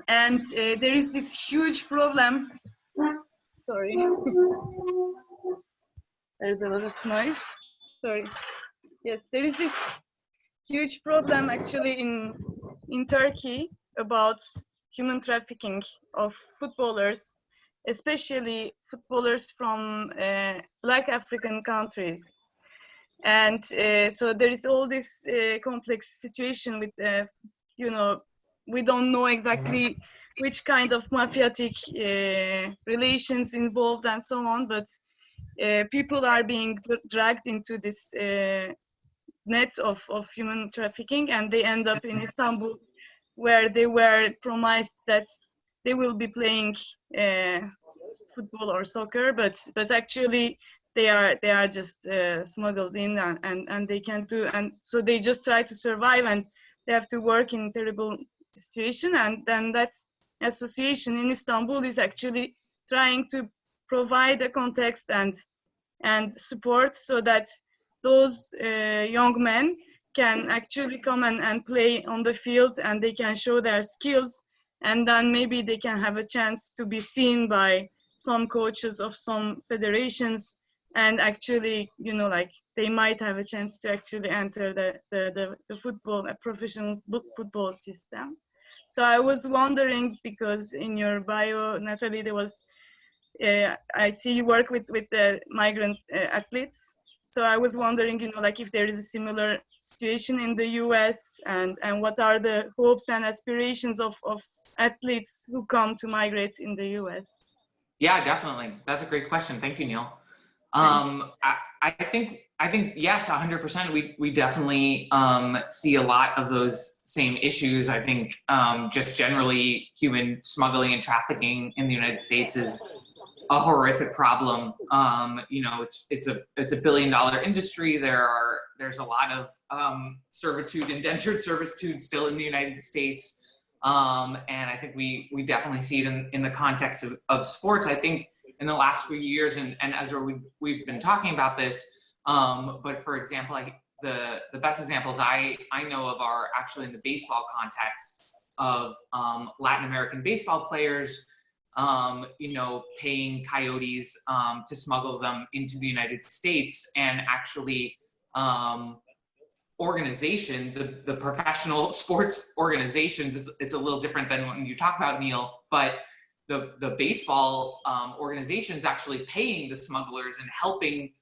And there is this huge problem. Sorry. There's a lot of noise. Sorry. Yes, there is this huge problem actually in Turkey about human trafficking of footballers, especially footballers from Black African countries. And so there is all this complex situation with, you know, we don't know exactly which kind of mafiotic relations involved and so on, but people are being dragged into this net of human trafficking, and they end up in Istanbul, where they were promised that they will be playing football or soccer, but actually they are just smuggled in, and they can't do, and so they just try to survive, and they have to work in terrible situation. And then that association in Istanbul is actually trying to provide a context and support so that those young men can actually come and play on the field, and they can show their skills, and then maybe they can have a chance to be seen by some coaches of some federations, and actually, you know, like they might have a chance to actually enter the football, a professional football system. So I was wondering, because in your bio, Natalie, there was I see you work with the migrant athletes. So I was wondering, you know, like if there is a similar situation in the US, and what are the hopes and aspirations of athletes who come to migrate in the US? Yeah, definitely. That's a great question. Thank you, Neil. I think yes, 100%. We definitely see a lot of those same issues. I think just generally human smuggling and trafficking in the United States is a horrific problem. You know, it's a $1 billion industry. There's a lot of servitude, indentured servitude still in the United States. And I think we definitely see it in the context of sports. I think in the last few years, and Ezra, we've been talking about this, but for example, the best examples I know of are actually in the baseball context of Latin American baseball players, you know, paying coyotes to smuggle them into the United States, and actually organization, the professional sports organizations, it's a little different than when you talk about, Neil, but the baseball organizations actually paying the smugglers and helping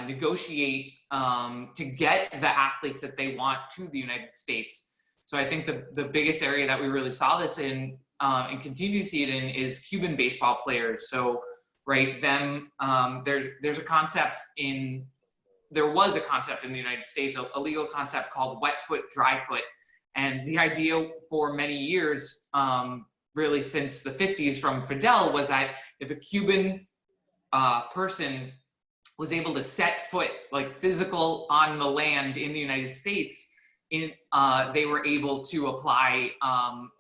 negotiate to get the athletes that they want to the United States. So I think the biggest area that we really saw this in and continue to see it in is Cuban baseball players. So right, there's a concept there was a concept in the United States, a legal concept called wet foot, dry foot. And the idea for many years, really since the 50s from Fidel, was that if a Cuban person was able to set foot, like physical, on the land in the United States, they were able to apply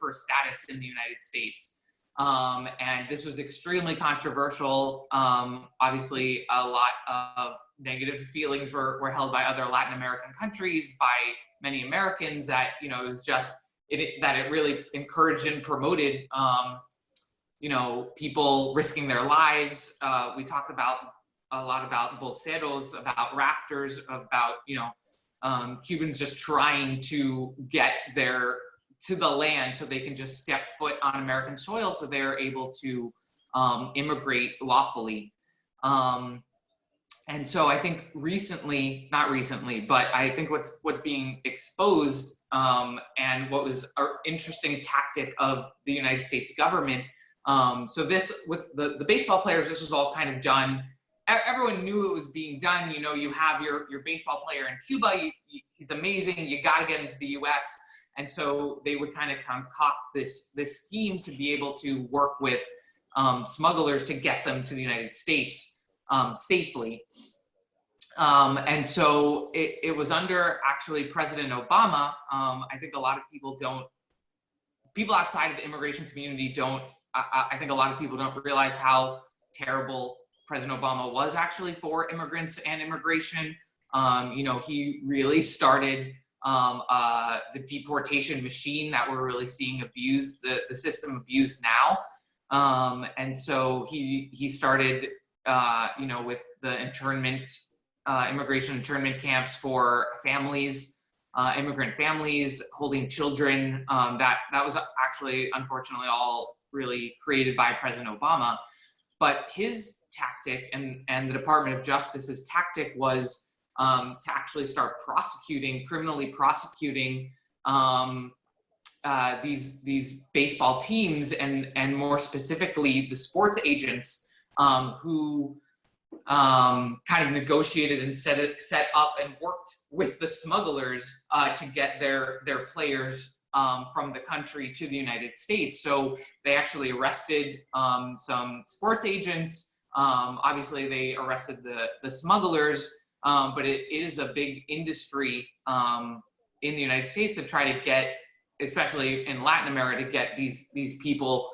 for status in the United States. And this was extremely controversial. Obviously, a lot of negative feelings were held by other Latin American countries, by many Americans, that, you know, it was just, that it really encouraged and promoted, you know, people risking their lives. We talked a lot about bolseros, about rafters, about, you know, Cubans just trying to get to the land so they can just step foot on American soil, so they're able to immigrate lawfully. And so I think not recently, but I think what's being exposed, and what was an interesting tactic of the United States government. So this, with the baseball players, this was all kind of done. Everyone knew it was being done. You know, you have your baseball player in Cuba, he's amazing, you gotta get him to the US. And so they would kind of concoct this scheme to be able to work with smugglers to get them to the United States safely. And so it was under actually President Obama. I think a lot of people outside of the immigration community I think a lot of people don't realize how terrible President Obama was actually for immigrants and immigration. You know, he really started the deportation machine that we're really seeing abused, the system abused now. And so he started with the internment, immigration internment camps for families, immigrant families holding children. That was actually, unfortunately, all really created by President Obama. But his tactic and the Department of Justice's tactic was to actually start criminally prosecuting these baseball teams, and more specifically the sports agents who kind of negotiated and set up and worked with the smugglers to get their players from the country to the United States. So they actually arrested some sports agents. Obviously, they arrested the smugglers, but it is a big industry in the United States to try to get, especially in Latin America, to get these people,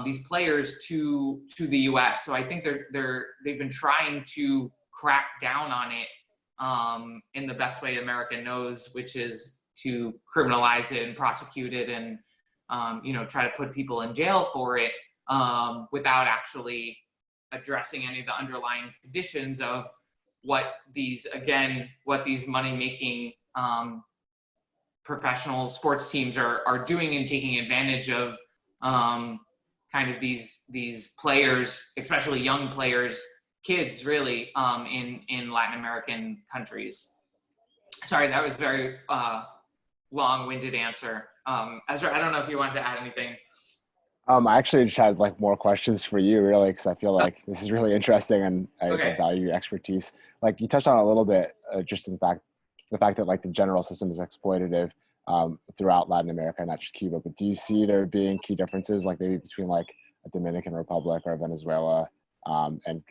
these players to the U.S. So I think they've been trying to crack down on it in the best way America knows, which is to criminalize it and prosecute it, and try to put people in jail for it without actually addressing any of the underlying conditions of what these money-making professional sports teams are doing and taking advantage of kind of these players, especially young players, kids really, in Latin American countries. Sorry, that was very long-winded answer. Ezra, I don't know if you wanted to add anything. I actually just had like more questions for you, really, because I feel like this is really interesting, and I value your expertise. Like you touched on a little bit, just in the fact that like the general system is exploitative throughout Latin America, not just Cuba. But do you see there being key differences, like maybe between like a Dominican Republic or Venezuela and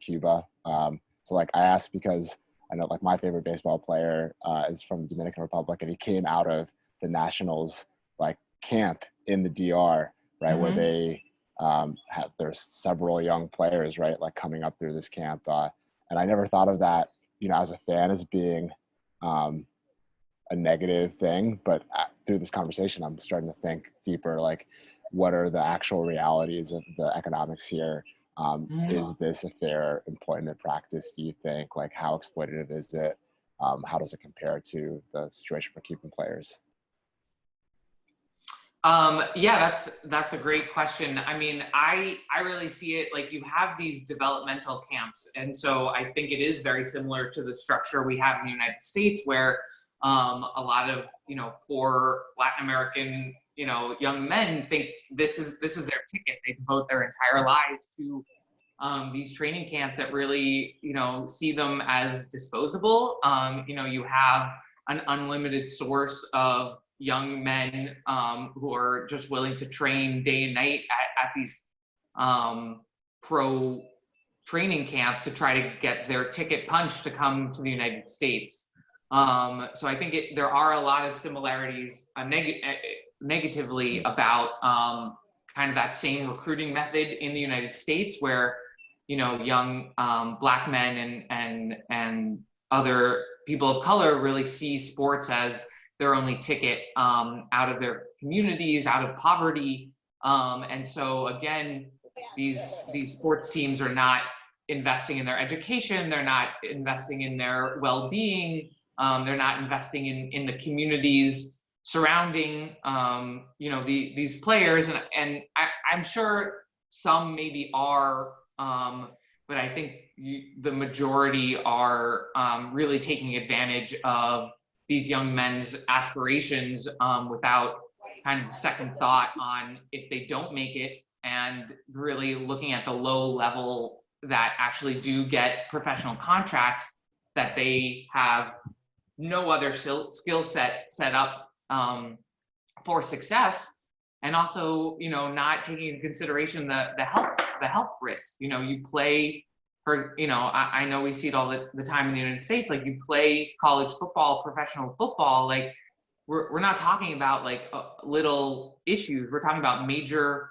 Cuba? So like I asked because I know like my favorite baseball player is from the Dominican Republic, and he came out of the Nationals like camp in the DR. Right, where they there's several young players, right, like coming up through this camp, and I never thought of that, as a fan, as being a negative thing. But through this conversation, I'm starting to think deeper, like, what are the actual realities of the economics here? Is this a fair employment practice, do you think? Like, how exploitative is it? How does it compare to the situation for Cuban players? Yeah, that's a great question. I mean, I really see it like you have these developmental camps. And so I think it is very similar to the structure we have in the United States, where a lot of, poor Latin American, young men think this is their ticket. They devote their entire lives to these training camps that really, see them as disposable. You have an unlimited source of young men who are just willing to train day and night at these pro training camps to try to get their ticket punched to come to the United States. So I think there are a lot of similarities negatively about kind of that same recruiting method in the United States, where young Black men and other people of color really see sports as their only ticket out of their communities, out of poverty. And so again, these sports teams are not investing in their education, they're not investing in their well-being, they're not investing in the communities surrounding these players. And I'm sure some maybe are, but I think the majority are really taking advantage of these young men's aspirations without kind of second thought on if they don't make it, and really looking at the low level that actually do get professional contracts that they have no other skill set up for success, and also not taking into consideration the health risks. You play for, I know we see it all the time in the United States, like you play college football, professional football, like we're not talking about like little issues. We're talking about major,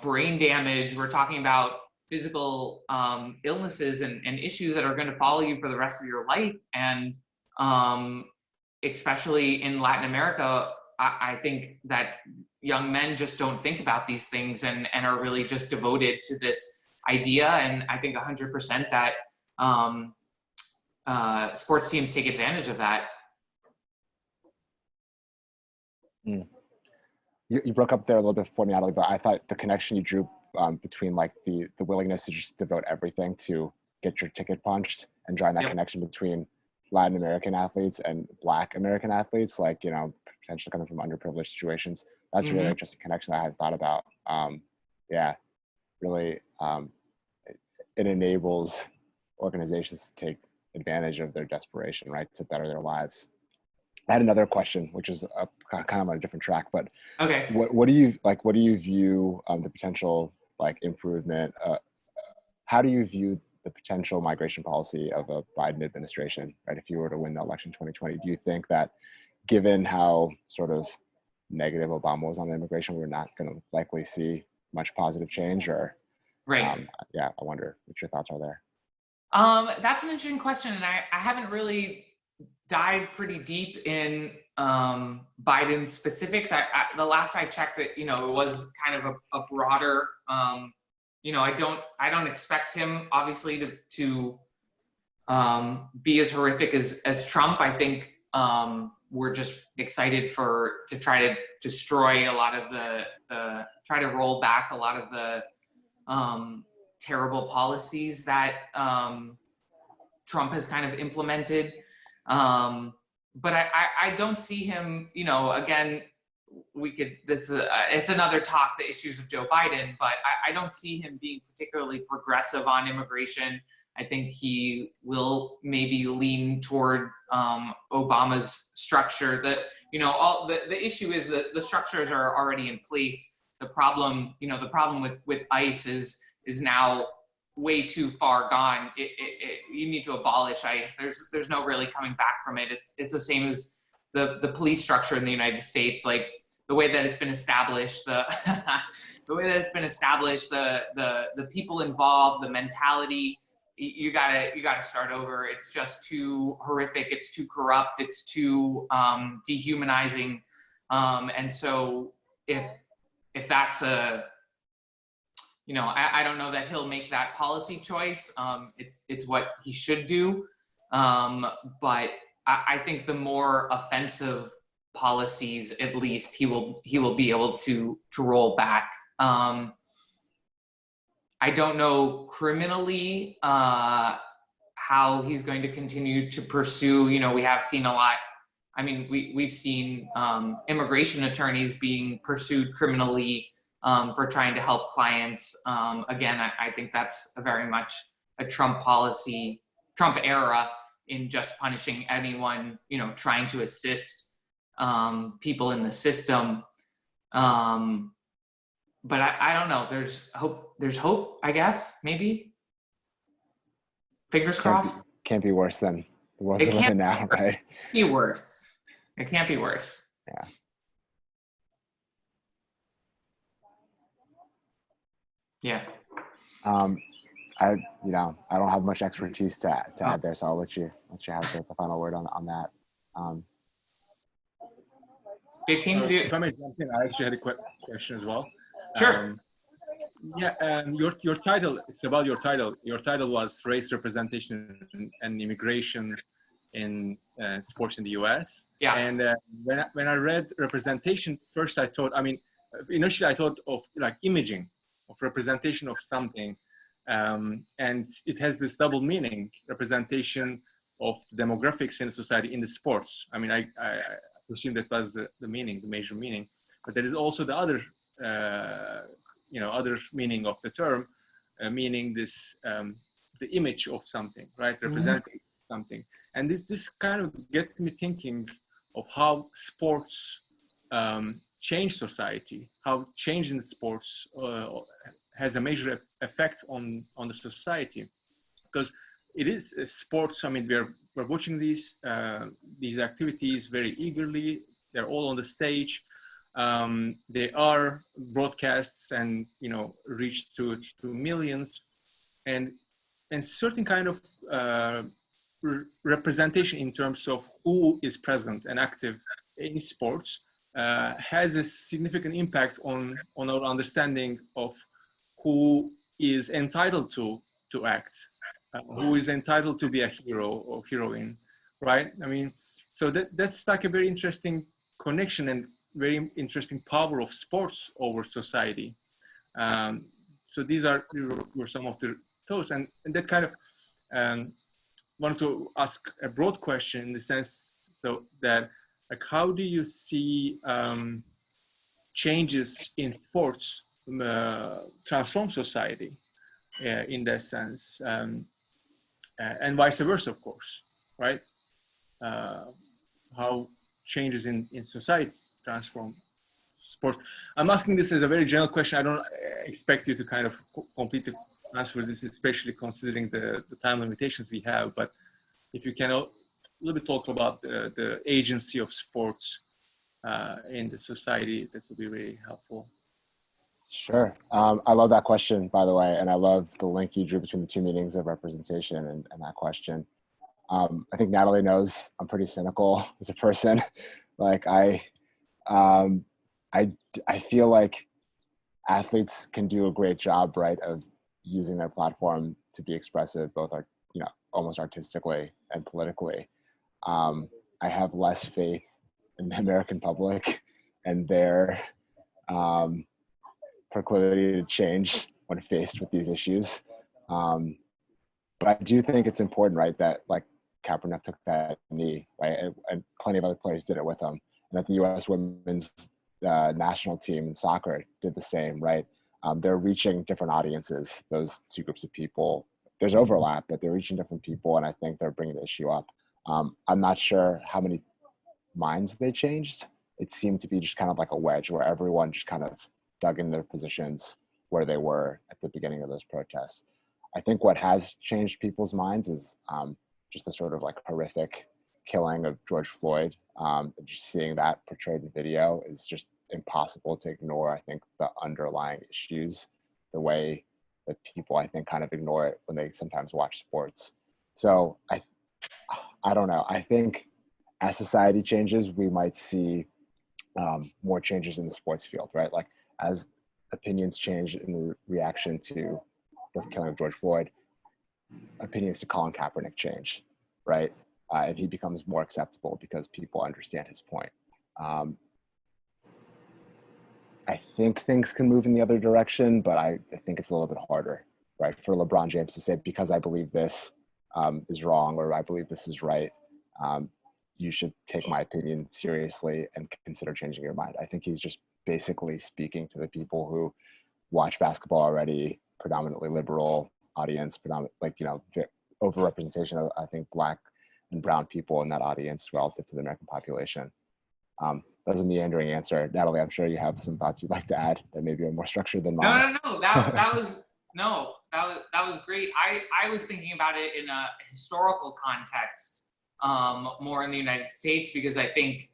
brain damage. We're talking about physical illnesses and issues that are going to follow you for the rest of your life. And especially in Latin America, I think that young men just don't think about these things and are really just devoted to this idea, and I think 100% that sports teams take advantage of that. You broke up there a little bit for me, Natalie, but I thought the connection you drew between like the willingness to just devote everything to get your ticket punched and drawing that Yep. connection between Latin American athletes and Black American athletes, like, you know, potentially coming from underprivileged situations. That's a really interesting connection that I hadn't thought about. Yeah, really, it enables organizations to take advantage of their desperation, right, to better their lives. I had another question, which is kind of on a different track, but Okay. what do you view the potential like improvement? How do you view the potential migration policy of a Biden administration, right? If you were to win the election in 2020, do you think that given how sort of negative Obama was on immigration, we're not going to likely see much positive change? Or Right. yeah, I wonder what your thoughts are there. That's an interesting question, and I haven't really dived pretty deep in Biden's specifics. The last I checked, it, you know, it was kind of a broader. You know, I don't expect him obviously to be as horrific as Trump. I think we're just excited to try to destroy a lot of try to roll back a lot of the terrible policies that Trump has kind of implemented. But I don't see him, you know, again, it's another talk, the issues of Joe Biden, but I don't see him being particularly progressive on immigration. I think he will maybe lean toward Obama's structure. You know, the issue is that the structures are already in place. The problem with ICE is now way too far gone. You need to abolish ICE. There's no really coming back from it. It's the same as the police structure in the United States. Like the way that it's been established, the people involved, the mentality. You gotta start over. It's just too horrific. It's too corrupt. It's too dehumanizing. And so if that's you know, I don't know that he'll make that policy choice. It's what he should do. But I think the more offensive policies, at least he will be able to roll back. I don't know criminally how he's going to continue to pursue. You know, we have seen a lot. I mean, we've seen immigration attorneys being pursued criminally for trying to help clients. Again, I think that's very much a Trump policy, Trump era, in just punishing anyone, you know, trying to assist people in the system. But I don't know. There's hope, I guess, maybe. Fingers crossed. Can't be worse than the world we're living now, right? It can't be worse. It can't be worse. Yeah. Yeah. I don't have much expertise to add there, so I'll let you have the final word on that. 15. If I may jump in, I actually had a question as well. Sure. Your title, it's about your title. Your title was Race Representation and Immigration in Sports in the U.S. Yeah. And when I read representation, first I thought, initially I thought of like imaging, of representation of something. And it has this double meaning, representation of demographics in society in the sports. I mean, I presume that was the meaning, the major meaning. But there is also the other, other meaning of the term, meaning this, the image of something, right? Representing something. And this kind of gets me thinking of how sports change society, how change in sports has a major effect on the society, because it is sports. I mean, we're watching these activities very eagerly. They're all on the stage. They are broadcasts and reach to millions, and certain kind of representation in terms of who is present and active in sports has a significant impact on our understanding of who is entitled to act, who is entitled to be a hero or heroine, right? I mean, so that's like a very interesting connection and very interesting power of sports over society. So these were some of the thoughts, and that kind of wanted to ask a broad question in the sense so that, like, how do you see changes in sports transform society in that sense, and vice versa, of course, right? How changes in society transform sports. I'm asking this as a very general question. I don't expect you to kind of completely answer this, especially considering the time limitations we have. But if you can a little bit talk about the agency of sports in the society, that would be really helpful. Sure. I love that question, by the way, and I love the link you drew between the two meanings of representation and that question. I think Natalie knows I'm pretty cynical as a person. Like I feel like athletes can do a great job, right, of using their platform to be expressive, both almost artistically and politically. I have less faith in the American public and their proclivity to change when faced with these issues. But I do think it's important, right, that like Kaepernick took that knee, right, and plenty of other players did it with him, and that the U.S. women's national team in soccer did the same, right? They're reaching different audiences, those two groups of people. There's overlap, but they're reaching different people, and I think they're bringing the issue up. I'm not sure how many minds they changed. It seemed to be just kind of like a wedge where everyone just kind of dug in their positions where they were at the beginning of those protests. I think what has changed people's minds is just the sort of like horrific killing of George Floyd. Just seeing that portrayed in video is just impossible to ignore. I think the underlying issues, the way that people, I think, kind of ignore it when they sometimes watch sports. So I don't know. I think as society changes, we might see more changes in the sports field, right? Like as opinions change in the reaction to the killing of George Floyd, opinions to Colin Kaepernick change, right? And he becomes more acceptable because people understand his point. I think things can move in the other direction, but I think it's a little bit harder, right? For LeBron James to say, because I believe this is wrong, or I believe this is right, you should take my opinion seriously and consider changing your mind. I think he's just basically speaking to the people who watch basketball already, predominantly liberal audience, overrepresentation of, I think, Black and brown people in that audience relative to the American population. That was a meandering answer. Natalie, I'm sure you have some thoughts you'd like to add that maybe are more structured than mine. No. That was great. I was thinking about it in a historical context, more in the United States, because I think,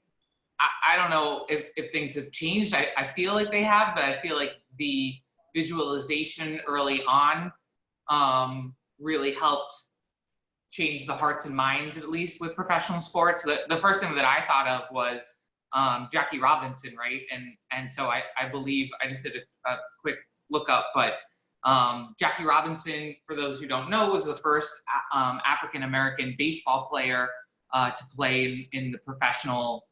I don't know if things have changed. I feel like they have, but I feel like the visualization early on really helped change the hearts and minds, at least with professional sports. The first thing that I thought of was Jackie Robinson, right? And so I believe, I just did a quick look up, but Jackie Robinson, for those who don't know, was the first African-American baseball player to play in the professional,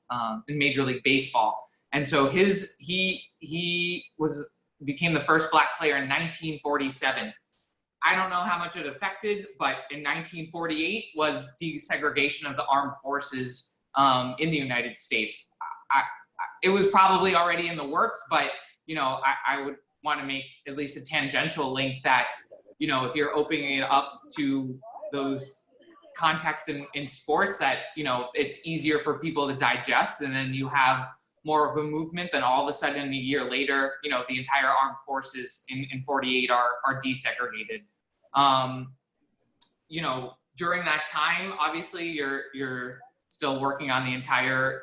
in Major League Baseball. And so he became the first Black player in 1947. I don't know how much it affected, but in 1948 was desegregation of the armed forces in the United States. It was probably already in the works, but I would want to make at least a tangential link that, if you're opening it up to those contexts in sports, that it's easier for people to digest, and then you have more of a movement, then all of a sudden a year later, the entire armed forces in 48 are desegregated. During that time, obviously you're still working on the entire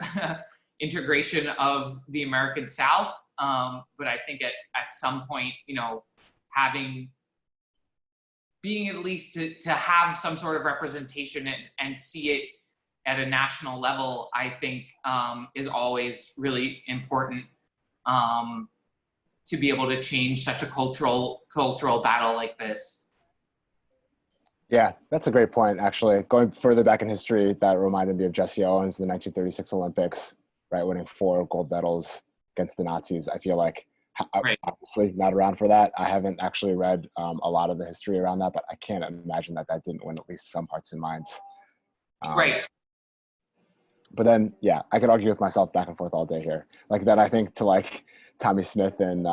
integration of the American South. But I think at some point, being at least to have some sort of representation and see it at a national level, I think is always really important. to be able to change such a cultural battle like this. Yeah, that's a great point, actually. Going further back in history, that reminded me of Jesse Owens in the 1936 Olympics, right, winning 4 gold medals against the Nazis. I feel like, Right. obviously not around for that. I haven't actually read a lot of the history around that, but I can't imagine that didn't win at least some hearts and minds. Right. But then, yeah, I could argue with myself back and forth all day here. Like that, I think to like Tommy Smith and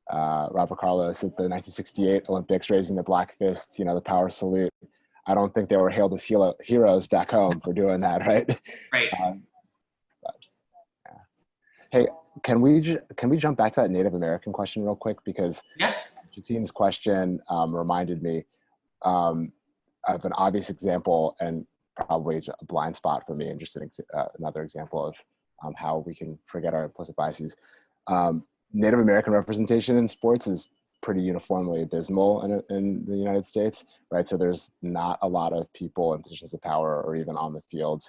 Robert Carlos at the 1968 Olympics, raising the black fist, the power salute. I don't think they were hailed as heroes back home for doing that, right? Right. But, yeah. Hey, can we jump back to that Native American question real quick? Because Jatine's question reminded me of an obvious example and probably a blind spot for me, and just another example of how we can forget our implicit biases. Native American representation in sports is pretty uniformly abysmal in the United States, right? So there's not a lot of people in positions of power or even on the field.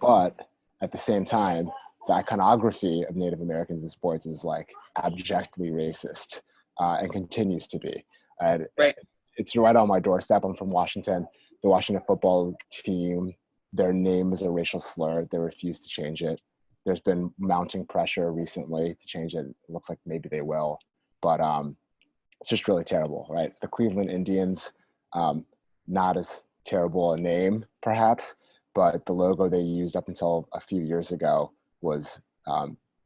But at the same time, the iconography of Native Americans in sports is like abjectly racist and continues to be. Right. It's right on my doorstep. I'm from Washington. The Washington football team, their name is a racial slur. They refuse to change it. There's been mounting pressure recently to change it. It looks like maybe they will, but it's just really terrible, right? The Cleveland Indians, not as terrible a name perhaps, but the logo they used up until a few years ago was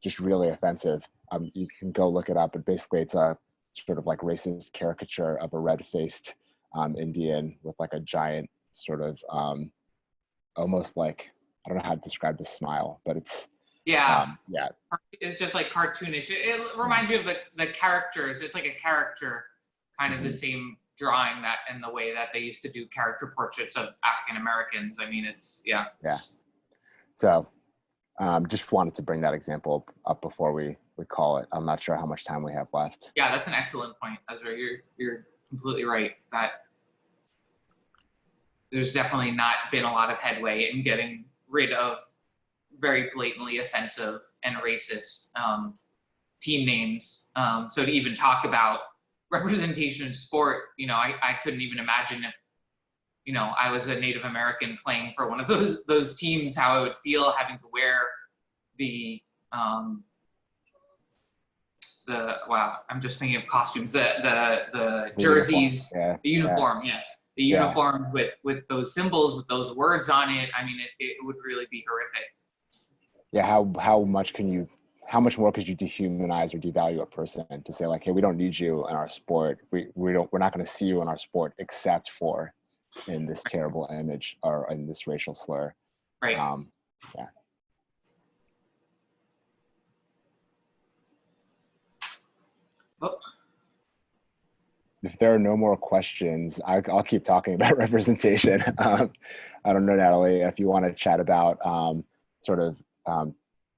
just really offensive. You can go look it up, but basically it's a sort of like racist caricature of a red-faced Indian with like a giant sort of almost like, I don't know how to describe the smile, but it's it's just like cartoonish. It reminds you of the characters. It's like a caricature, kind of the same drawing that and the way that they used to do character portraits of African Americans. I mean, it's yeah. So just wanted to bring that example up before we call it. I'm not sure how much time we have left. Yeah, that's an excellent point, Ezra. You're completely right that there's definitely not been a lot of headway in getting rid of very blatantly offensive and racist team names. So to even talk about representation in sport, I couldn't even imagine if, I was a Native American playing for one of those teams, how I would feel having to wear I'm just thinking of costumes, the jerseys, the uniform, the uniforms with those symbols, with those words on it. I mean, it would really be horrific. Yeah, how much more could you dehumanize or devalue a person to say like, hey, we don't need you in our sport. We're not going to see you in our sport except for in this terrible image or in this racial slur. Right. Oh. If there are no more questions, I'll keep talking about representation. I don't know, Natalie, if you want to chat about to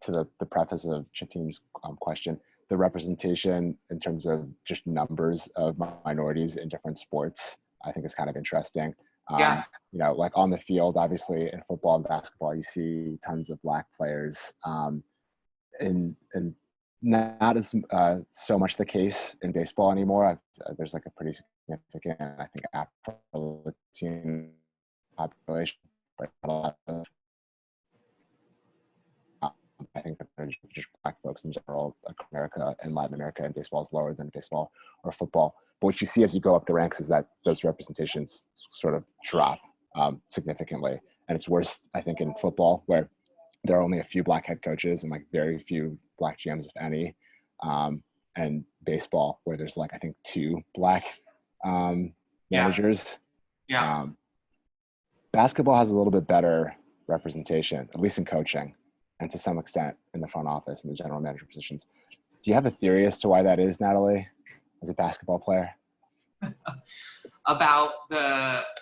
the preface of Chatine's question, the representation in terms of just numbers of minorities in different sports, I think is kind of interesting. Like on the field, obviously in football and basketball, you see tons of Black players, and not as so much the case in baseball anymore. There's like a pretty significant, I think, Afro-Latino population, but not a lot of. I think that there's just Black folks in general, like America and Latin America, and baseball is lower than baseball or football. But what you see as you go up the ranks is that those representations sort of drop significantly. And it's worse, I think, in football, where there are only a few Black head coaches and like very few Black GMs, if any. And baseball, where there's like, I think 2 Black managers. Basketball has a little bit better representation, at least in coaching, and to some extent in the front office and the general manager positions. Do you have a theory as to why that is, Natalie, as a basketball player? About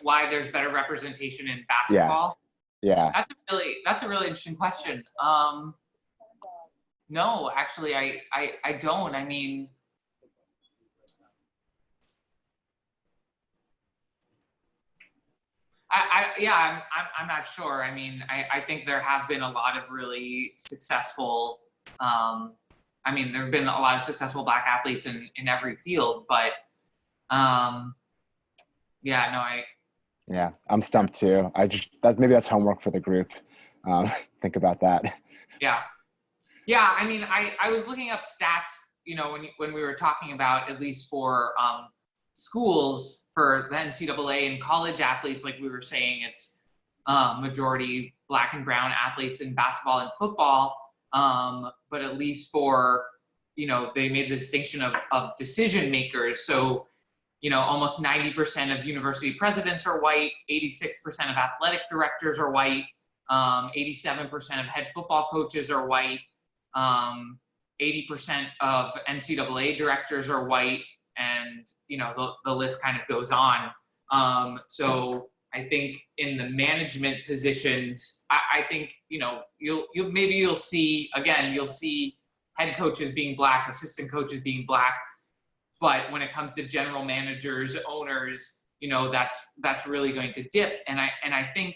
why there's better representation in basketball? Yeah. That's a really interesting question. No, actually, I don't. I mean, I'm not sure. I mean, I think there have been a lot of really successful I mean, there have been a lot of successful Black athletes in every field, but yeah, no, Yeah, I'm stumped too. Maybe that's homework for the group. Think about that. Yeah. Yeah, I mean, I was looking up stats, you know, when we were talking about, at least for schools, for the NCAA and college athletes, like we were saying, it's majority Black and brown athletes in basketball and football. But at least for, you know, they made the distinction of decision makers. So, you know, almost 90% of university presidents are white, 86% of athletic directors are white, 87% of head football coaches are white, 80% of NCAA directors are white, and, you know, the list kind of goes on. So I think in the management positions, I think, you know, you'll see head coaches being Black, assistant coaches being Black, but when it comes to general managers, owners, you know, that's really going to dip. And I think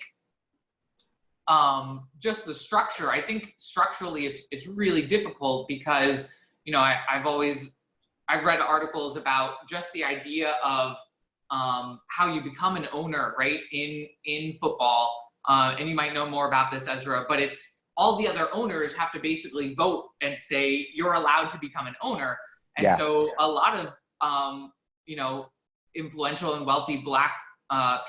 just the structure, I think structurally it's really difficult because, you know, I've read articles about just the idea of how you become an owner, right, in football. And you might know more about this, Ezra, but it's all the other owners have to basically vote and say, you're allowed to become an owner. And Yeah. So a lot of, you know, influential and wealthy Black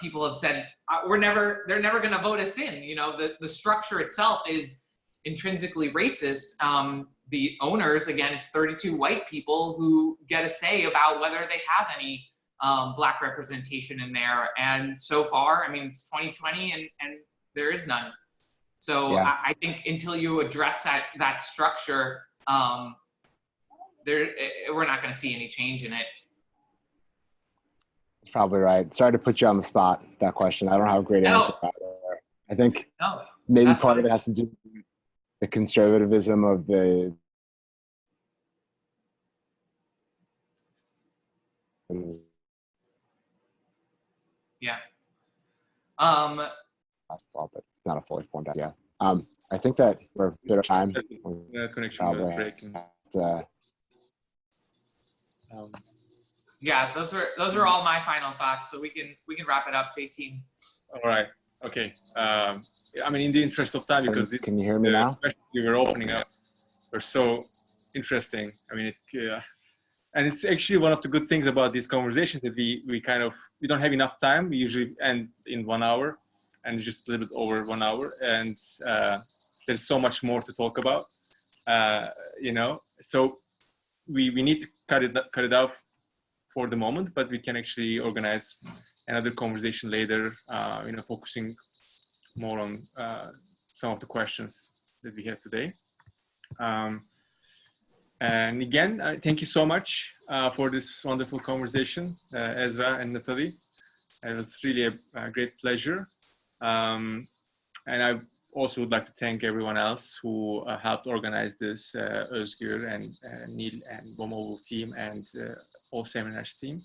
people have said, they're never going to vote us in. You know, the structure itself is intrinsically racist. The owners, again, it's 32 white people who get a say about whether they have any Black representation in there. And so far, I mean, it's 2020 and there is none. So Yeah. I think until you address that structure, we're not going to see any change in it. That's probably right. Sorry to put you on the spot, that question. I don't have a great answer about it. I think maybe part of it has to do with the conservatism of the Yeah. But it's not a fully formed idea. I think that we're a bit of time. The connection was breaking. Yeah, those are all my final thoughts. So we can wrap it up, JT. All right. Okay. I mean, in the interest of time, because Can you hear me now? We were opening up were so interesting. I mean, and it's actually one of the good things about these conversations that we don't have enough time. We usually end in 1 hour, and just a little bit over 1 hour, and there's so much more to talk about. You know, so we need to cut it out for the moment, but we can actually organize another conversation later, you know, focusing more on some of the questions that we have today. And again, thank you so much for this wonderful conversation, Ezra and Natalie. It was really a great pleasure. And I also would like to thank everyone else who helped organize this, Özgür and Neil and Bomovu team and all seminars team.